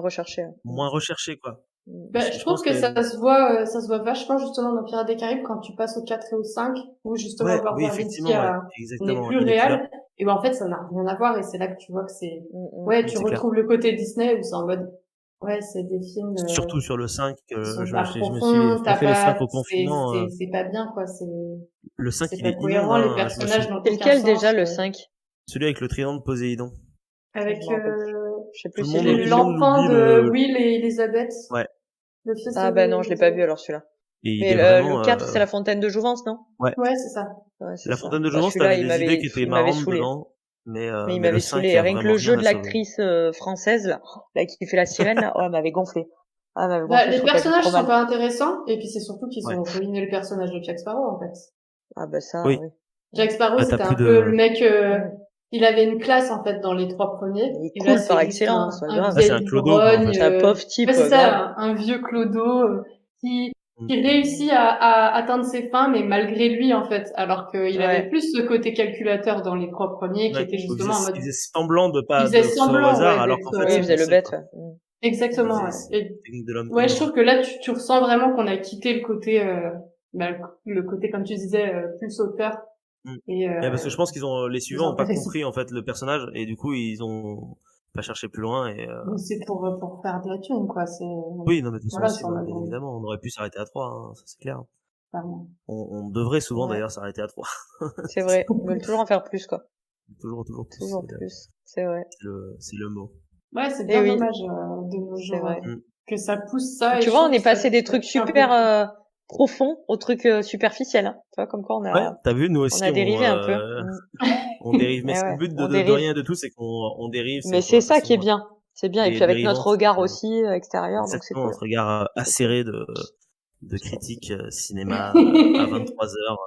recherché. moins recherché, quoi. Ben, je Je trouve pense que que ça se voit vachement justement dans Pirates des Caraïbes quand tu passes au 4 et au 5, où justement ouais, Gore oui, Verbinski effectivement, ouais, n'est exactement, plus il est plus là. réel, et ben en fait ça n'a rien à voir, et c'est là que tu vois que ouais, tu C'est clair. retrouves le côté Disney où c'est en mode, ouais, c'est des films Surtout sur le 5, qui sont je pas me suis profonds, fait le 5 au confinement. c'est pas bien quoi, Le 5, c'est il pas est immonde, cohérent, les hein. Je me personnages souviens. n'ont C'est aucun lequel déjà, sens. le 5? Celui avec le trident de Poséidon. Avec Je me rappelle plus. Je sais plus Tout le si je monde, l'ai tout vu le monde celui-là. l'enfant l'oublie, de Will et Elizabeth, ouais. le fils Ah de bah Will non, et je l'ai pas Elizabeth. vu alors celui-là. Et il Mais est le vraiment, 4, c'est la fontaine de Jouvence, non? ouais. Ouais, c'est ça. Ouais, c'est La ça. fontaine de Bah Jouvence, celui-là, t'avais des idées qui étaient il m'avait marrantes saoulé. dedans, Mais il mais le m'avait 5, il saoulé. y a Rien que vraiment le rien jeu à de sauver. l'actrice française là qui fait la sirène, là, oh, elle m'avait gonflé. Ah, elle m'avait Bah, gonflé, je les trouvais qu'elle joue personnages trop sont mal. pas intéressants, et puis c'est surtout qu'ils Ouais. ont ruiné le personnage de Jack Sparrow, en fait. Ah bah ça, Oui. oui. Jack Sparrow, Bah, t'as c'était plus un peu le de, mec, il avait une classe, en fait, dans les 3 premiers, Il est et là, cool par c'est juste excellence, un grave. là, c'est vieil un clodo, quoi, en ivrogne, fait. C'est un pauvre type, ouais, c'est grave. ça, un vieux clodo, qui Mm. réussit à atteindre ses fins, mais malgré lui, en fait, alors qu'il avait Ouais. plus ce côté calculateur dans les 3 premiers, qui Ouais. était Où justement en mode, ils faisaient semblant de il pas, faisait de que ce soit au semblant, hasard, ouais, alors d'être, qu'en fait, Oui, il c'est faisait le poussé, bête, quoi. ouais. exactement, ouais. C'est une technique de l'homme Ouais, je ivre. trouve que là, tu ressens vraiment qu'on a quitté le côté, le côté, comme tu disais, plus auteur, Mm. et Parce que je pense qu'ils les plus suivants ont pas intéressant. compris, en fait, le personnage, et du coup, ils ont pas cherché plus loin, Mais c'est pour faire de la thune, quoi. oui, non, mais de toute façon Voilà, aussi, c'est en bah, mode, bien évidemment, on aurait pu s'arrêter à 3, hein, ça c'est clair. pardon. On devrait souvent Ouais, d'ailleurs s'arrêter à 3. c'est vrai. Ils veulent toujours en faire plus, quoi. Toujours plus, Toujours plus. C'est vrai. c'est le mot. Ouais, c'est Eh bien oui, dommage, de nos c'est jours, vrai. Mm. que ça pousse ça, et Tu je vois, on trouve est que ça passé des trucs tue un peu le super truc. profonds aux trucs superficiels. Hein. Tu vois, comme quoi Ouais, t'as vu, nous on aussi, a dérivé un peu. on dérive. Mais Eh c'est le ouais, but on de dérive. rien de tout, c'est qu'on dérive, c'est Mais qu'on, de c'est toute ça qui est façon, bien. C'est bien. Et les puis avec notre dérivants, c'est regard aussi extérieur, donc c'est exactement cool. notre regard C'est cool. acéré de critique cinéma à 23 heures.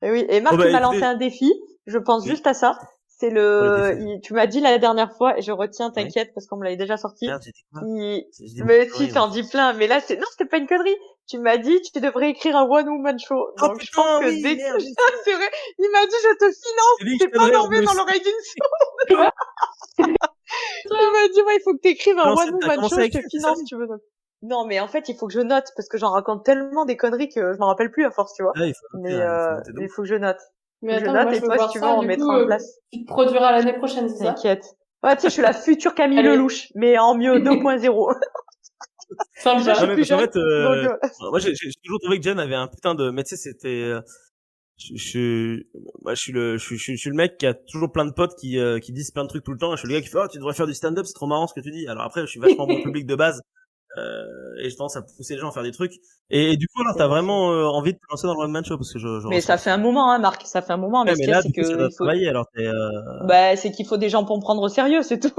Et oui. Et Oh Marc, bah il m'a lancé écoutez, un défi. Je pense oui, juste à ça. C'est oh le défi. tu m'as dit la dernière fois, et je retiens, Ouais. t'inquiète, parce qu'on me l'avait déjà sorti. Merde, j'ai dit quoi? J'ai dit une Mais si, connerie, t'en moi. dis plein. Mais là, non, c'était pas une connerie. Tu m'as dit, tu devrais écrire un one woman show. Oh Donc, je pense putain, que oui, dès que merde, oui, ça, c'est vrai. Il m'a dit, je te finance. c'est lui que je T'es pas t'aiderai en dormi dans plus. l'oreille d'une sourde. Il m'a dit, ouais, il faut que t'écrives un one T'as woman show, commencé à je te écrire, c'est ça? finance, si tu veux. Donc. Non, mais en fait, il faut que je note parce que j'en raconte tellement des conneries que je m'en rappelle plus à force, tu vois. Là, il faut noter, Mais hein, il faut noter de il ouf. faut que je note. Mais Faut que je attends, note moi, et je veux toi, si voir tu veux, ça. on Du mettra coup, en place. tu te produiras l'année prochaine, c'est ça? T'inquiète. Ouais, tu sais, je suis la future Camille Allez. Lelouch, mais en mieux 2.0. Déjà, je Sympa. suis Non, mais plus parce qu'en jeune, fait, donc moi, j'ai toujours trouvé que Jen avait un putain de, mais tu sais, c'était, moi, je suis le mec qui a toujours plein de potes qui disent plein de trucs tout le temps. Et je suis le gars qui fait, oh, tu devrais faire du stand-up, c'est trop marrant ce que tu dis. Alors après, je suis vachement bon public de base. Et je tendance à pousser les gens à faire des trucs. Et du coup, alors, c'est t'as gentil. vraiment envie de te lancer dans le one-man show parce que je Mais ressens ça fait un moment, hein, Marc, ça fait un moment. Mais Ouais, ce mais qu'il y a, là, c'est du coup, ça que doit il faut, travailler. Alors, bah, c'est qu'il faut des gens pour me prendre au sérieux, c'est tout.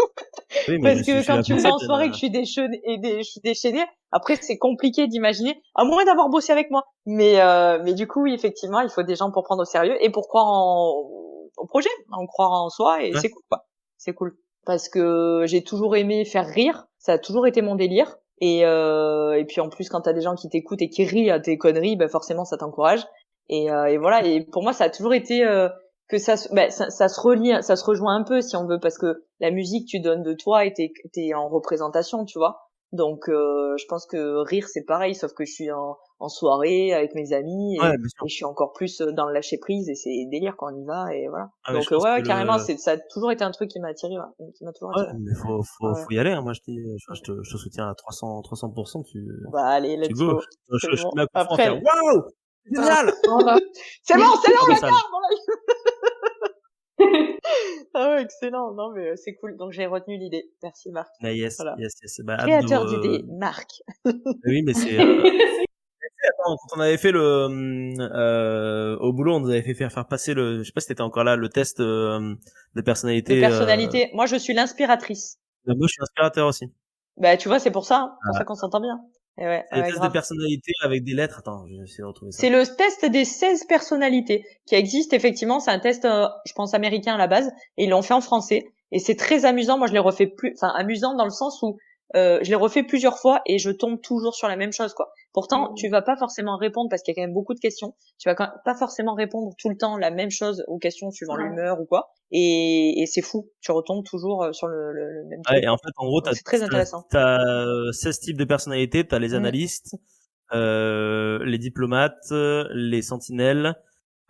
oui, mais Parce je que suis quand là tu pour me ça, vois en Jen. soirée que je suis déchaînée, après c'est compliqué d'imaginer, à moins d'avoir bossé avec moi. Mais du coup, oui, effectivement, il faut des gens pour prendre au sérieux et pour croire au projet, en croire en soi et Ouais. c'est cool, quoi. C'est cool. Parce que j'ai toujours aimé faire rire, ça a toujours été mon délire. Et puis en plus, quand t'as des gens qui t'écoutent et qui rient à tes conneries, ben forcément ça t'encourage. Et voilà. Et pour moi, ça a toujours été que ça se relie, ça se rejoint un peu si on veut, parce que la musique tu donnes de toi et t'es en représentation, tu vois. Donc je pense que rire c'est pareil, sauf que je suis en soirée avec mes amis Ouais, bien sûr. et je suis encore plus dans le lâcher prise et c'est délire quand on y va et voilà. Ah, mais Donc je pense que carrément, ça a toujours été un truc qui m'a attiré, ouais, qui m'a toujours ouais, attiré. mais Ouais. faut y aller, hein. Moi, je te soutiens à 300%, Bah allez, tu let's go. go. C'est Je suis bon. là à coup franc à faire, Après, waouh! Génial! Voilà. c'est bon, c'est Hors là de la salle. carte. Ah ouais, excellent. Non mais c'est cool. Donc j'ai retenu l'idée. Merci Marc. Ah, yes, Voilà. yes, yes. Bah, hâte de, Créateur d'idées, Marc. oui, mais c'est, attends, quand on avait fait au boulot, on nous avait fait faire passer je sais pas si t'étais encore là, le test, de De personnalité, personnalité. Moi, je suis l'inspiratrice. moi, je suis inspirateur aussi. Bah tu vois, c'est pour ça, hein, pour ça Voilà. qu'on s'entend bien. Et ouais, C'est le test de grave. personnalité avec des lettres. Attends, je vais essayer de retrouver ça. C'est le test des 16 personnalités qui existe effectivement. C'est un test, je pense, américain à la base, et ils l'ont fait en français. Et c'est très amusant. Moi, je l'ai refait amusant dans le sens où je l'ai refait plusieurs fois et je tombe toujours sur la même chose, quoi. Pourtant, tu vas pas forcément répondre parce qu'il y a quand même beaucoup de questions. Tu vas pas forcément répondre tout le temps la même chose aux questions suivant Ouais. l'humeur ou quoi. Et c'est fou. Tu retombes toujours sur le même Ouais, truc. et en fait, en gros, Donc c'est très intéressant. t'as 16 types de personnalités. T'as les analystes, les diplomates, les sentinelles,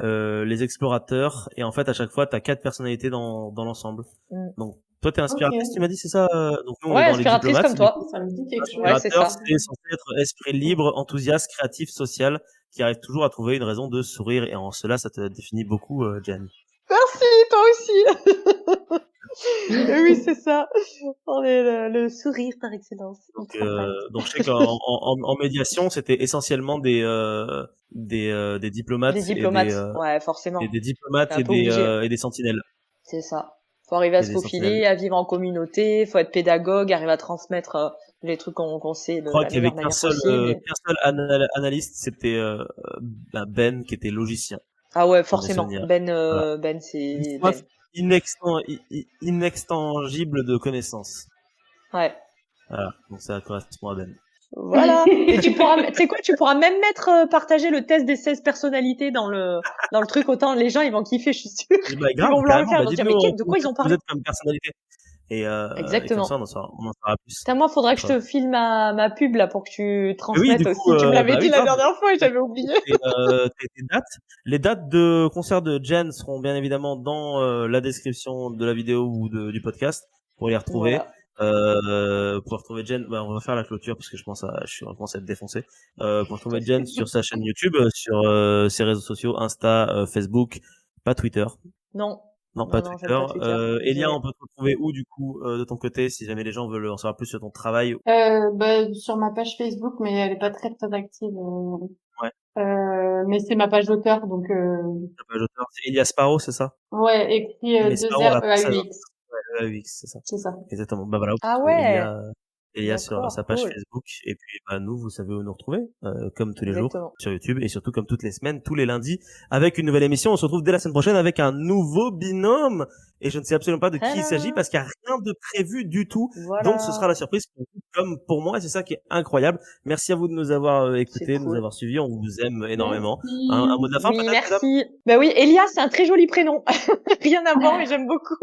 les explorateurs, et en fait, à chaque fois, t'as 4 personnalités dans l'ensemble. Mm. Donc, toi, t'es inspiratrice, Ok. tu m'as dit, c'est ça? Donc, nous, on Ouais, est dans les inspiratrice diplomates. comme toi. Ça me dit quelque chose. Ouais, c'est Inspirateur, ça. c'est censé être esprit libre, enthousiaste, créatif, social, qui arrive toujours à trouver une raison de sourire, et en cela, ça te définit beaucoup, Jen. Merci, toi aussi. Oui, c'est ça. On est le sourire par excellence. Donc je sais qu'en médiation, c'était essentiellement des diplomates Des diplomates. Ouais, forcément. et des T'es diplomates un peu obligé. et des sentinelles. C'est ça. Faut arriver à Et se des sentinelles. faufiler, à vivre en communauté, faut être pédagogue, arriver à transmettre les trucs qu'on sait Je de crois la qu'il y avait meilleure manière possible. qu'un seul analyste, c'était Ben, qui était logicien. Ah ouais, Dans mes forcément. souvenirs. Ben, Voilà. Ben, Une c'est soif Ben. inextingible de connaissances. Ouais. Voilà, donc ça correspond à Ben. Voilà. Et tu sais quoi, tu pourras même partager le test des 16 personnalités dans le truc, autant les gens, ils vont kiffer, je suis sûre. Et bah, Ils grave, vont vouloir le carrément, faire, bah, ils vont se dire, dites-nous mais de quoi ils ont vous parlé? êtes comme personnalité. Et comme Exactement. ça, on en saura plus. Putain, moi, faudrait que je te file ma pub, là, pour que tu Oui, transmettes du aussi. coup, Tu me l'avais dit la grave. dernière fois et j'avais oublié. Tes dates. Les dates de concert de Jen seront bien évidemment dans la description de la vidéo ou du podcast pour les retrouver. Voilà. Pour retrouver Jen, bah, on va faire la clôture parce que je commence à être défoncé. Pour retrouver Jen sur sa chaîne YouTube, sur ses réseaux sociaux, Insta, Facebook, pas Twitter. Non. Non, pas j'aime Twitter. pas Twitter. Elia, on peut te retrouver où, du coup, de ton côté, si jamais les gens veulent en savoir plus sur ton travail? Sur ma page Facebook, mais elle est pas très très active. Ouais. Mais c'est ma page d'auteur, donc Ta page d'auteur, c'est Elia Sparrow, c'est ça? ouais, écrit Mais 2 Sparrow à R la E A française. U X. Ouais, UX, c'est ça. C'est ça. Exactement. Bah voilà, vous Ah pouvez trouver ouais. Elia sur D'accord, sa page cool. Facebook. Et puis, bah, nous, vous savez où nous retrouver, comme tous les jours, Exactement. sur YouTube, et surtout comme toutes les semaines, tous les lundis, avec une nouvelle émission. On se retrouve dès la semaine prochaine avec un nouveau binôme. Et je ne sais absolument pas de qui il s'agit parce qu'il n'y a rien de prévu du tout. Voilà. Donc, ce sera la surprise pour vous, comme pour moi, et c'est ça qui est incroyable. Merci à vous de nous avoir écoutés, de nous cool. avoir suivis. On vous aime énormément. Merci. Un mot de la fin, Oui, peut-être, madame? merci. Bah oui, Elia, c'est un très joli prénom. Rien à voir, mais j'aime beaucoup.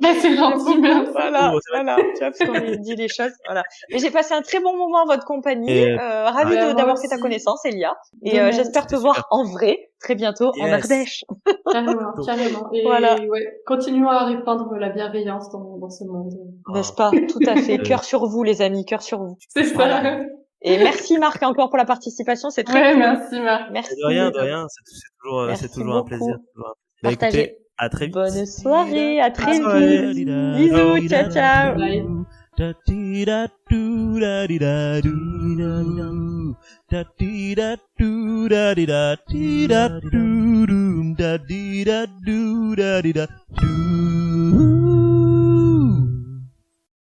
Mais c'est gentil, merci. Voilà, Oh, c'est vrai. voilà, tu vois, parce qu'on lui dit les choses, voilà. Mais j'ai passé un très bon moment en votre compagnie, Et- ravie Moi d'avoir fait ta aussi. connaissance, Elia. Et De même. j'espère te C'était voir super. en vrai très bientôt en Yes. Ardèche. Carrément, carrément. Et Voilà. ouais, continuons à répandre la bienveillance dans ce monde. N'est-ce pas? Tout à fait. Cœur sur vous, les amis, cœur sur vous. C'est ça. Voilà. Et merci Marc encore pour la participation, c'est très Ouais, cool. merci Marc. Merci. De rien, de rien. C'est Merci toujours un plaisir. beaucoup. Toujours un plaisir. Bah, Partagez. écoutez, à très vite. Bonne soirée, à très Bonne soirée. vite. Bisous, ciao, ciao. Bye. Da dee da doo da dee da doo da dee da doo da dee da dee da doo da dee da doo da dee da doo.